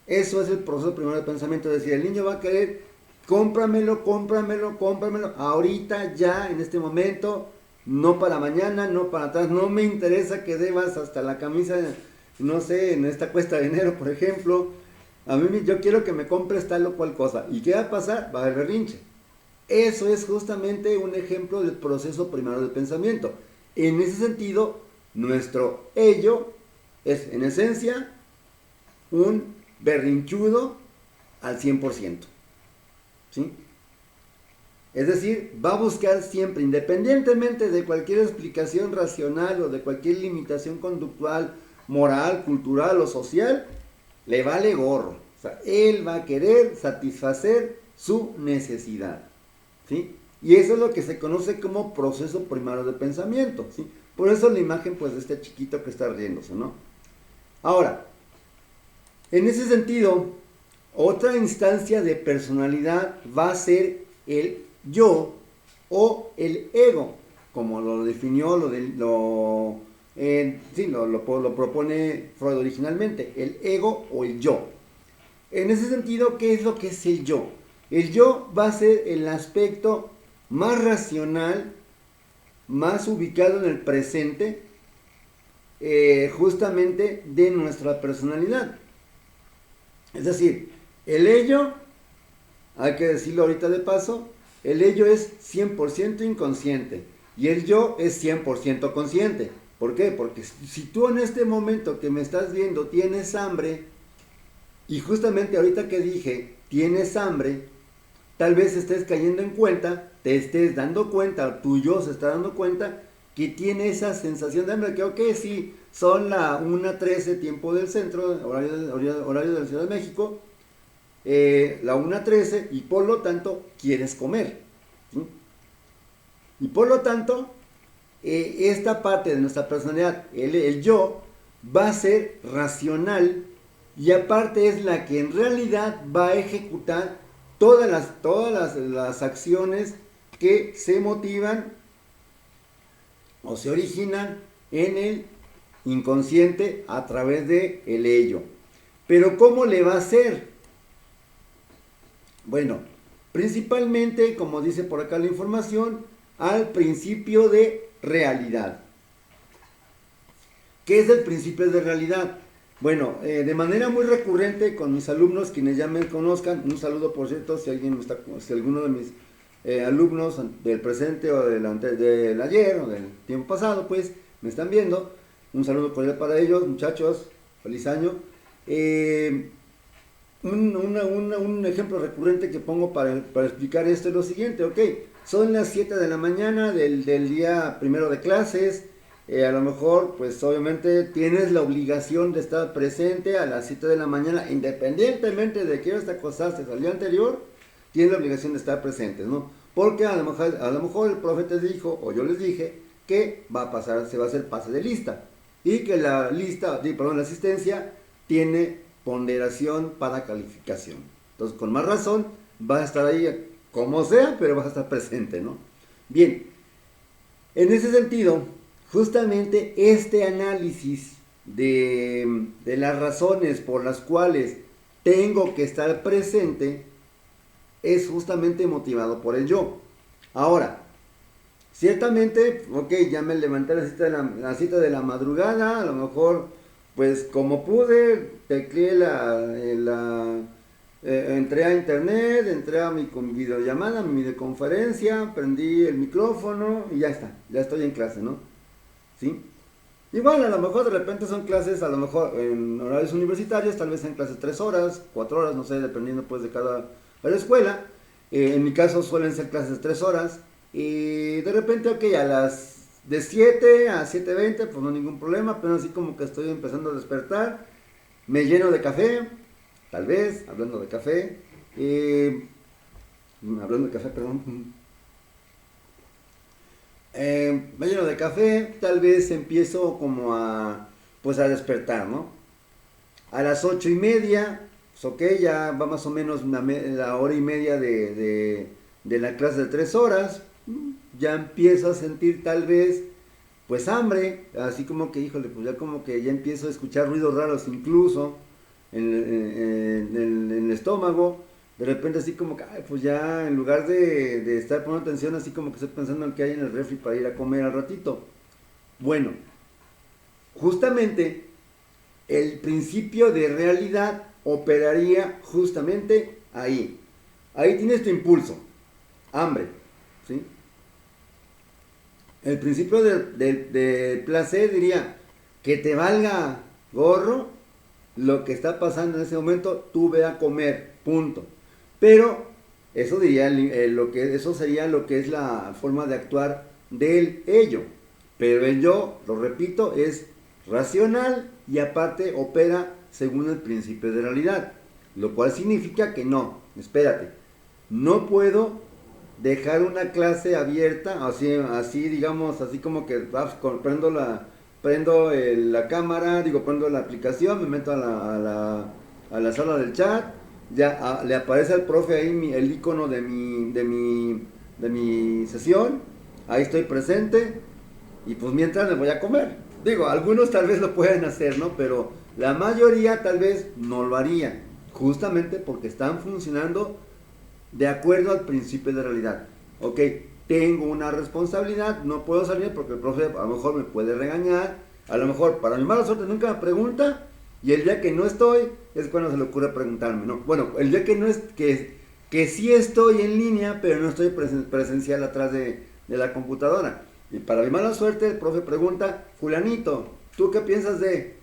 Eso es el proceso primero de pensamiento, es decir, el niño va a querer, cómpramelo, cómpramelo, cómpramelo, ahorita, ya, en este momento, no para mañana, no para atrás, no me interesa que debas hasta la camisa, no sé, en esta cuesta de enero, por ejemplo, a mí yo quiero que me compres tal o cual cosa. ¿Y qué va a pasar? Va a haber berrinche. Eso es justamente un ejemplo del proceso primero del pensamiento. En ese sentido, nuestro ello es en esencia un berrinchudo al 100%. ¿Sí? Es decir, va a buscar siempre, independientemente de cualquier explicación racional o de cualquier limitación conductual, moral, cultural o social, le vale gorro. O sea, él va a querer satisfacer su necesidad. ¿Sí? Y eso es lo que se conoce como proceso primario de pensamiento. ¿Sí? Por eso la imagen pues de este chiquito que está riéndose, ¿no? Ahora, en ese sentido, otra instancia de personalidad va a ser el yo o el ego, como lo definió, lo propone Freud originalmente, el ego o el yo. En ese sentido, ¿qué es lo que es el yo? El yo va a ser el aspecto más racional, más ubicado en el presente, justamente de nuestra personalidad. Es decir, el ello, hay que decirlo ahorita de paso, el ello es 100% inconsciente y el yo es 100% consciente. ¿Por qué? Porque si tú en este momento que me estás viendo tienes hambre, y justamente ahorita que dije tienes hambre, tal vez estés cayendo en cuenta, te estés dando cuenta, tu yo se está dando cuenta que tiene esa sensación de hambre, que ok, sí, son la 1:13 tiempo del centro, horario de la Ciudad de México, la 1:13 y por lo tanto quieres comer. ¿Sí? Y por lo tanto, esta parte de nuestra personalidad, el yo, va a ser racional y aparte es la que en realidad va a ejecutar todas las acciones que se motivan o se originan en el inconsciente a través de el ello. Pero ¿cómo le va a hacer? Bueno, principalmente, como dice por acá la información, al principio de realidad. ¿Qué es el principio de realidad? Bueno, de manera muy recurrente con mis alumnos, quienes ya me conozcan, un saludo por cierto, si alguno de mis alumnos del presente o del ayer o del tiempo pasado, pues me están viendo, un saludo cordial para ellos, muchachos, feliz año. Un ejemplo recurrente que pongo para explicar esto es lo siguiente, ok, son las 7 de la mañana del día primero de clases, a lo mejor pues obviamente tienes la obligación de estar presente a las 7 de la mañana, independientemente de que te acostaste al día anterior, tienes la obligación de estar presentes, ¿no? Porque a lo mejor el profe te dijo, o yo les dije, que se va a hacer pase de lista, y que la asistencia tiene ponderación para calificación. Entonces, con más razón, vas a estar ahí como sea, pero vas a estar presente, ¿no? Bien, en ese sentido, justamente este análisis de las razones por las cuales tengo que estar presente es justamente motivado por el yo. Ahora, ciertamente, ok, ya me levanté a la cita de la madrugada, a lo mejor, pues como pude, tecleé entré a internet, entré a mi videollamada, mi videoconferencia, prendí el micrófono y ya está, ya estoy en clase, ¿no? ¿Sí? Igual, a lo mejor de repente son clases, a lo mejor en horarios universitarios, tal vez en clases 3 horas, 4 horas, no sé, dependiendo pues de cada escuela. En mi caso suelen ser clases de 3 horas. Y de repente, ok, a las de 7 a 7:20, pues no hay ningún problema, pero así como que estoy empezando a despertar. Me lleno de café, tal vez, hablando de café. Hablando de café, perdón. Me lleno de café, tal vez empiezo como pues a despertar, ¿no? A las 8:30, pues ok, ya va más o menos la hora y media de la clase de 3 horas. Ya empiezo a sentir tal vez, pues hambre, así como que, híjole, pues ya como que ya empiezo a escuchar ruidos raros incluso en el estómago. De repente así como que, ay, pues ya en lugar de estar poniendo atención, así como que estoy pensando en qué hay en el refri para ir a comer al ratito. Bueno, justamente el principio de realidad operaría justamente ahí. Ahí tienes tu impulso, hambre, ¿sí? El principio de placer diría que te valga gorro lo que está pasando en ese momento, tú ve a comer, punto. Pero eso diría eso sería lo que es la forma de actuar del ello. Pero el yo, lo repito, es racional y aparte opera según el principio de realidad. Lo cual significa que no, espérate, no puedo dejar una clase abierta, así digamos, así como que prendo la cámara, prendo la aplicación, me meto a la sala del chat, ya le aparece al profe ahí el icono de mi sesión, ahí estoy presente y pues mientras me voy a comer. Algunos tal vez lo pueden hacer, ¿no? Pero la mayoría tal vez no lo haría, justamente porque están funcionando de acuerdo al principio de realidad. Ok, tengo una responsabilidad, no puedo salir porque el profe a lo mejor me puede regañar, a lo mejor para mi mala suerte nunca me pregunta y el día que no estoy es cuando se le ocurre preguntarme, ¿no? Bueno, el día que no es, que sí estoy en línea, pero no estoy presencial atrás de la computadora. Y para mi mala suerte el profe pregunta, fulanito, ¿tú qué piensas de?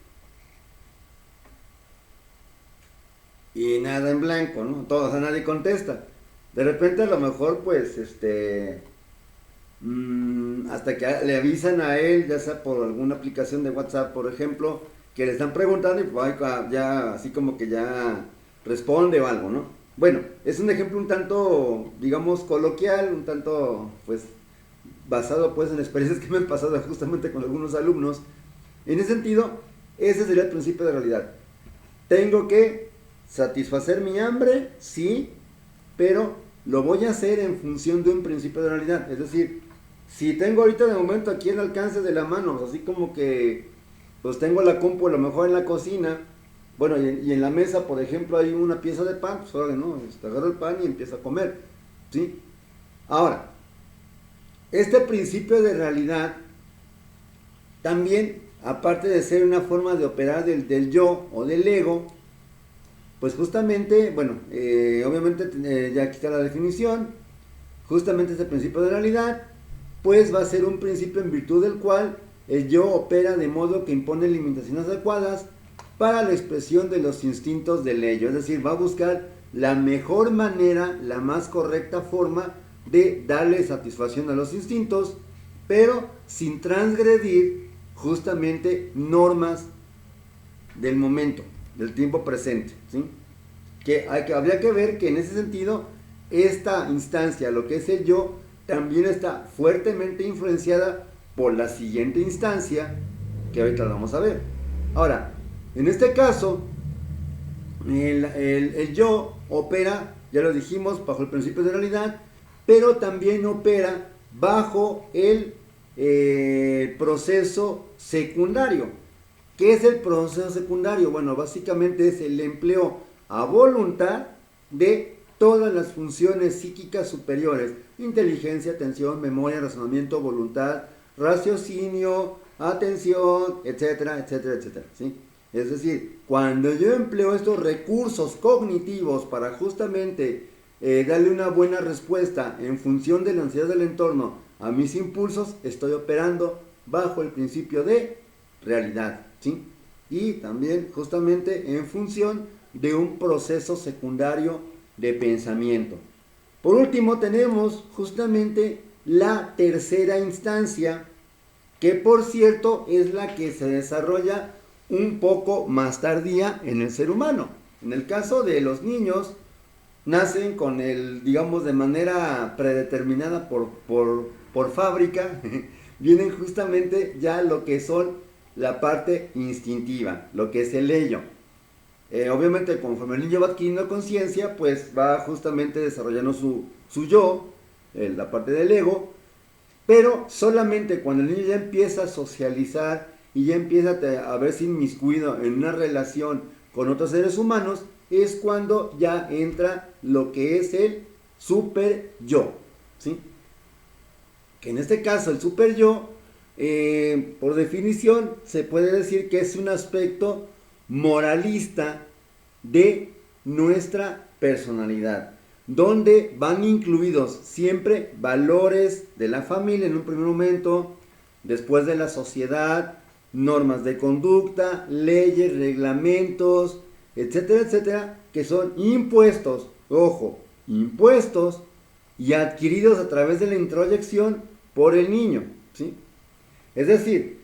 Y nada en blanco, ¿no? Todo, o sea, nadie contesta. De repente a lo mejor pues hasta que le avisan a él, ya sea por alguna aplicación de WhatsApp, por ejemplo, que le están preguntando y pues ya así como que ya responde o algo, ¿no? Bueno, es un ejemplo un tanto, digamos, coloquial, un tanto pues basado pues en experiencias que me han pasado justamente con algunos alumnos. En ese sentido, ese sería el principio de realidad. Tengo que satisfacer mi hambre, sí, pero lo voy a hacer en función de un principio de realidad. Es decir, si tengo ahorita de momento aquí el alcance de la mano, así como que pues tengo la compu a lo mejor en la cocina, bueno, y en la mesa, por ejemplo, hay una pieza de pan, pues ahora no, agarro el pan y empiezo a comer, ¿sí? Ahora, este principio de realidad también, aparte de ser una forma de operar del yo o del ego, pues justamente, bueno, obviamente ya aquí está la definición, justamente este principio de realidad, pues va a ser un principio en virtud del cual el yo opera de modo que impone limitaciones adecuadas para la expresión de los instintos del ello, es decir, va a buscar la mejor manera, la más correcta forma de darle satisfacción a los instintos, pero sin transgredir justamente normas del momento, del tiempo presente, ¿sí? Habría que ver que en ese sentido esta instancia, lo que es el yo, también está fuertemente influenciada por la siguiente instancia que ahorita la vamos a ver. Ahora, en este caso, el yo opera ya lo dijimos, bajo el principio de realidad, pero también opera bajo el proceso secundario. ¿Qué es el proceso secundario? Bueno, básicamente es el empleo a voluntad de todas las funciones psíquicas superiores: inteligencia, atención, memoria, razonamiento, voluntad, raciocinio, atención, etcétera, etcétera, etcétera, ¿sí? Es decir, cuando yo empleo estos recursos cognitivos para justamente darle una buena respuesta en función de la ansiedad del entorno a mis impulsos, estoy operando bajo el principio de realidad, ¿sí? Y también justamente en función de un proceso secundario de pensamiento. Por último, tenemos justamente la tercera instancia, que por cierto es la que se desarrolla un poco más tardía en el ser humano. En el caso de los niños, nacen con el, digamos, de manera predeterminada por fábrica, vienen justamente ya lo que son la parte instintiva, lo que es el ello. Obviamente, conforme el niño va adquiriendo conciencia, pues va justamente desarrollando su yo, la parte del ego, pero solamente cuando el niño ya empieza a socializar y ya empieza a verse inmiscuido en una relación con otros seres humanos, es cuando ya entra lo que es el super yo, ¿sí? Que en este caso el super yo, por definición, se puede decir que es un aspecto moralista de nuestra personalidad, donde van incluidos siempre valores de la familia en un primer momento, después de la sociedad, normas de conducta, leyes, reglamentos, etcétera, etcétera, que son impuestos, ojo, impuestos y adquiridos a través de la introyección por el niño, ¿sí? Es decir,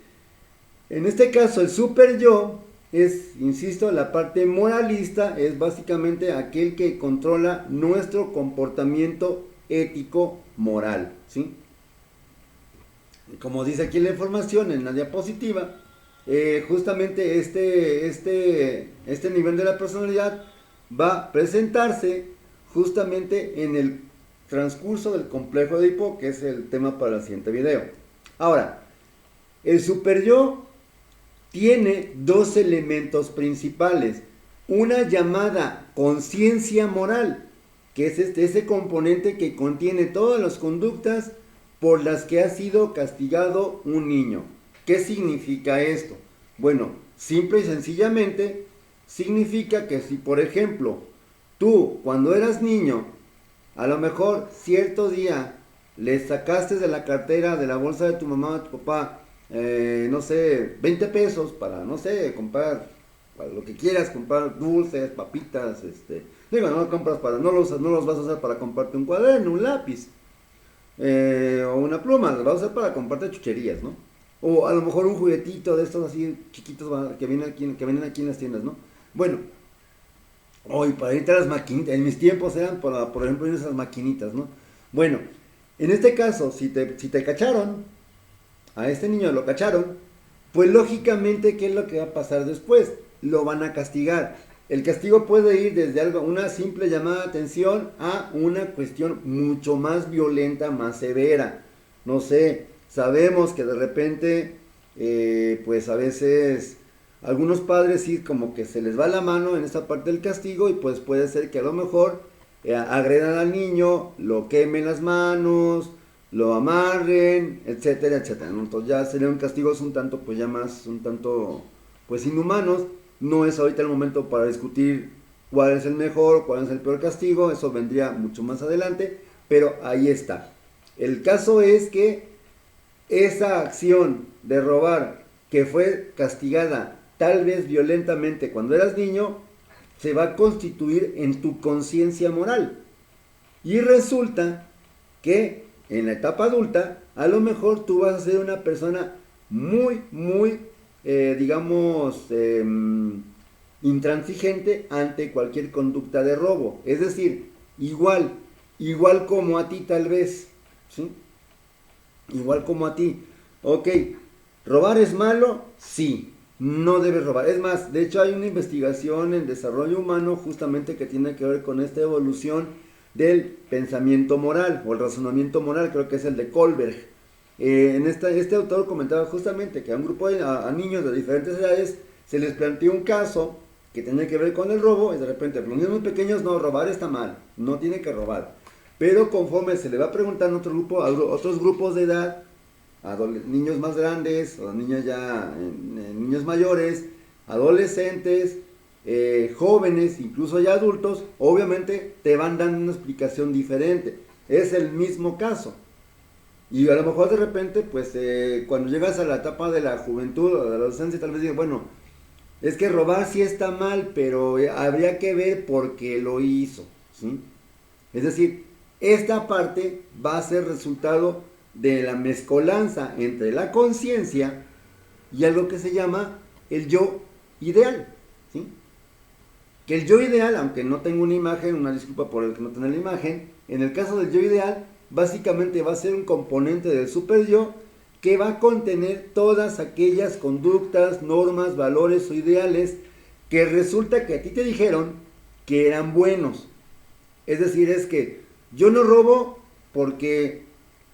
en este caso el super yo es, insisto, la parte moralista, es básicamente aquel que controla nuestro comportamiento ético moral, ¿sí? Como dice aquí la información en la diapositiva, justamente este nivel de la personalidad va a presentarse justamente en el transcurso del complejo de Edipo, que es el tema para el siguiente video. Ahora, el superyo tiene dos elementos principales: una llamada conciencia moral, que es ese componente que contiene todas las conductas por las que ha sido castigado un niño. ¿Qué significa esto? Bueno, simple y sencillamente significa que si, por ejemplo, tú cuando eras niño, a lo mejor cierto día le sacaste de la cartera, de la bolsa de tu mamá o de tu papá, no sé, 20 pesos para, no sé, comprar para lo que quieras, comprar dulces, papitas, digo, no compras para, no los vas a usar para comprarte un cuaderno, un lápiz, o una pluma, los vas a usar para comprarte chucherías, ¿no? O a lo mejor un juguetito de estos así chiquitos que vienen aquí en las tiendas, ¿no? Bueno, hoy para irte a las maquinitas, en mis tiempos eran, por ejemplo, esas maquinitas, ¿no? Bueno, en este caso, si te cacharon, a este niño lo cacharon, pues lógicamente, ¿qué es lo que va a pasar después? Lo van a castigar. El castigo puede ir desde una simple llamada de atención a una cuestión mucho más violenta, más severa. No sé, sabemos que de repente, pues a veces algunos padres sí como que se les va la mano en esta parte del castigo, y pues puede ser que a lo mejor agredan al niño, lo quemen las manos, lo amarren, etcétera, etcétera, ¿no? Entonces ya serían castigos un tanto, pues ya más, un tanto, pues inhumanos. No es ahorita el momento para discutir cuál es el mejor, cuál es el peor castigo, eso vendría mucho más adelante, pero ahí está. El caso es que esa acción de robar, que fue castigada tal vez violentamente cuando eras niño, se va a constituir en tu conciencia moral. Y resulta que en la etapa adulta, a lo mejor tú vas a ser una persona muy, muy, digamos, intransigente ante cualquier conducta de robo. Es decir, igual como a ti tal vez, ¿sí? Igual como a ti. Ok, ¿robar es malo? Sí. no debes robar. Es más, de hecho hay una investigación en desarrollo humano justamente que tiene que ver con esta evolución del pensamiento moral o el razonamiento moral, creo que es el de Kohlberg. Este autor comentaba justamente que a un grupo a niños de diferentes edades se les planteó un caso que tenía que ver con el robo y de repente los niños muy pequeños, no, robar está mal, no tiene que robar. Pero conforme se le va preguntando a otros grupos de edad, niños más grandes, o niños ya, niños mayores, adolescentes, jóvenes, incluso ya adultos, obviamente te van dando una explicación diferente. Es el mismo caso. Y a lo mejor de repente, pues cuando llegas a la etapa de la juventud o de la adolescencia, tal vez digas, bueno, es que robar sí está mal, pero habría que ver por qué lo hizo, ¿sí? Es decir, esta parte va a ser resultado de la mezcolanza entre la conciencia y algo que se llama el yo ideal, ¿sí? Que el yo ideal, aunque no tengo una imagen, una disculpa por el que no tener la imagen, en el caso del yo ideal, básicamente va a ser un componente del super yo que va a contener todas aquellas conductas, normas, valores o ideales que resulta que a ti te dijeron que eran buenos. Es decir, es que yo no robo porque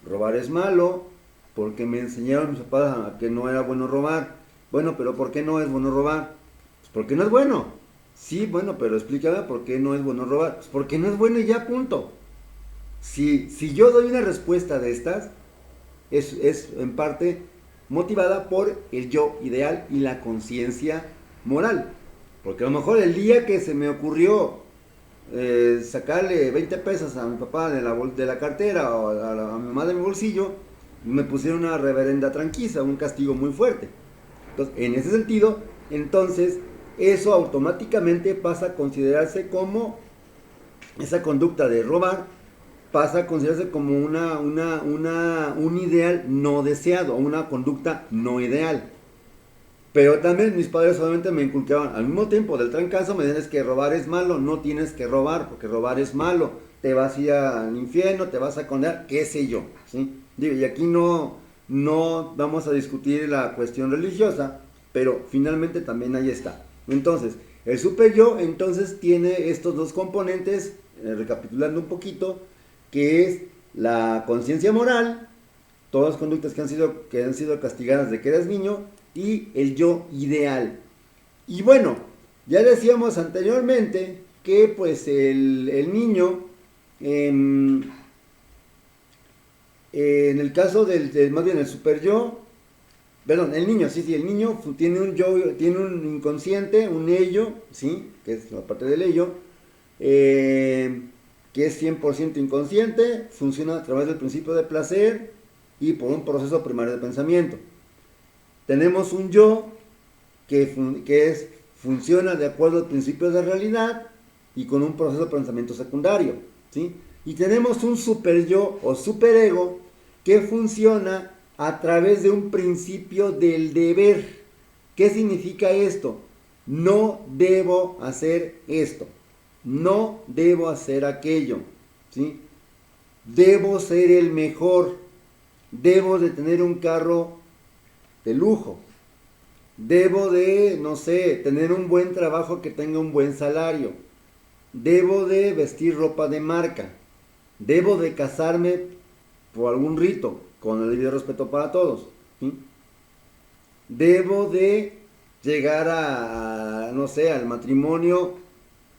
robar es malo, porque me enseñaron mis papás a que no era bueno robar. Bueno, pero ¿por qué no es bueno robar? Pues porque no es bueno. Sí, bueno, pero explícame por qué no es bueno robar. Pues porque no es bueno y ya, punto. Si yo doy una respuesta de estas, es en parte motivada por el yo ideal y la conciencia moral. Porque a lo mejor el día que se me ocurrió sacarle 20 pesos a mi papá de la cartera o a mi mamá de mi bolsillo, me pusieron una reverenda tranquiza, un castigo muy fuerte. Entonces, en ese sentido, entonces, eso automáticamente pasa a considerarse como esa conducta de robar, pasa a considerarse como un ideal no deseado, una conducta no ideal. Pero también mis padres obviamente me inculcaban, al mismo tiempo del trancazo me decían que robar es malo, no tienes que robar porque robar es malo, te vas a ir al infierno, te vas a condenar, qué sé yo, ¿sí? Digo, y aquí no vamos a discutir la cuestión religiosa, pero finalmente también ahí está. Entonces, el super yo entonces tiene estos dos componentes, recapitulando un poquito, que es la conciencia moral, todas las conductas que han sido castigadas de que eras niño, y el yo ideal. Y bueno, ya decíamos anteriormente que pues el niño, en el caso más bien el super yo, perdón, el niño, sí, el niño tiene un yo, tiene un inconsciente, un ello, sí, que es la parte del ello, que es 100% inconsciente, funciona a través del principio de placer y por un proceso primario de pensamiento. Tenemos un yo funciona de acuerdo al principio de realidad y con un proceso de pensamiento secundario, ¿sí? Y tenemos un super yo o superego que funciona a través de un principio del deber. ¿Qué significa esto? No debo hacer esto, no debo hacer aquello, ¿sí? Debo ser el mejor, debo de tener un carro de lujo, debo de, no sé, tener un buen trabajo que tenga un buen salario, debo de vestir ropa de marca, debo de casarme por algún rito, con el debido respeto para todos, ¿sí? Debo de llegar no sé, al matrimonio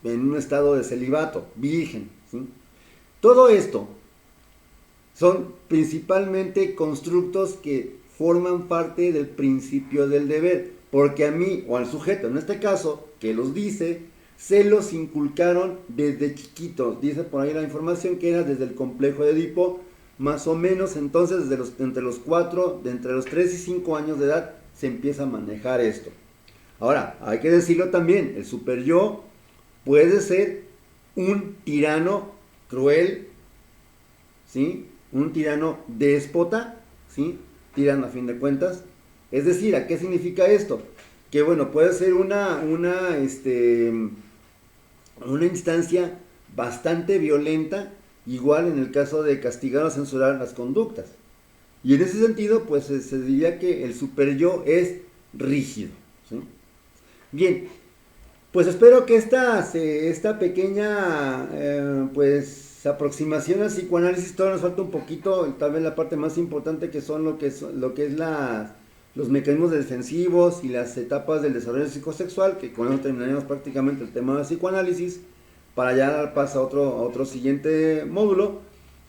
en un estado de celibato, virgen, ¿sí? Todo esto son principalmente constructos que forman parte del principio del deber, porque a mí o al sujeto, en este caso, que los dice, se los inculcaron desde chiquitos. Dice por ahí la información que era desde el complejo de Edipo, más o menos entonces entre los 3 y 5 años de edad se empieza a manejar esto. Ahora, hay que decirlo también, el super yo puede ser un tirano cruel, ¿sí? Un tirano déspota, ¿sí? Tirano a fin de cuentas. Es decir, ¿a qué significa esto? Que bueno, puede ser una instancia bastante violenta, igual en el caso de castigar o censurar las conductas. Y en ese sentido, pues se diría que el super yo es rígido, ¿sí? Bien, pues espero que esta pequeña pues aproximación al psicoanálisis, todavía nos falta un poquito, tal vez la parte más importante que son lo que es los mecanismos defensivos y las etapas del desarrollo psicosexual, que con eso terminaremos prácticamente el tema del psicoanálisis, para ya dar paso a otro siguiente módulo.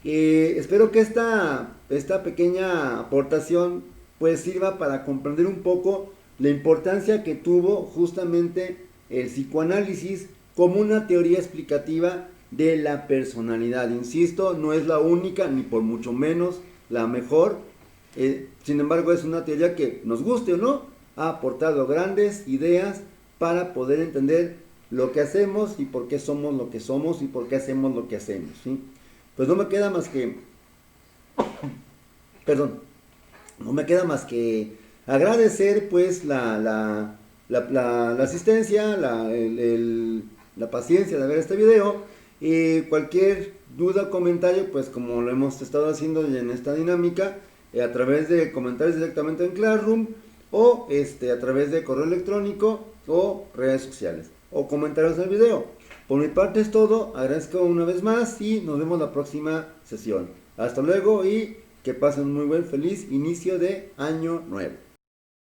Espero que esta pequeña aportación pues sirva para comprender un poco la importancia que tuvo justamente el psicoanálisis como una teoría explicativa de la personalidad. Insisto, no es la única ni por mucho menos la mejor. Sin embargo, es una teoría que, nos guste o no, ha aportado grandes ideas para poder entender lo que hacemos y por qué somos lo que somos y por qué hacemos lo que hacemos, ¿sí? Pues no me queda más que perdón, no me queda más que agradecer pues la asistencia, la paciencia de ver este video. Cualquier duda o comentario, pues como lo hemos estado haciendo en esta dinámica, a través de comentarios directamente en Classroom, o a través de correo electrónico o redes sociales, o comentarios del video. Por mi parte es todo, agradezco una vez más y nos vemos la próxima sesión. Hasta luego y que pasen un muy buen feliz inicio de año nuevo.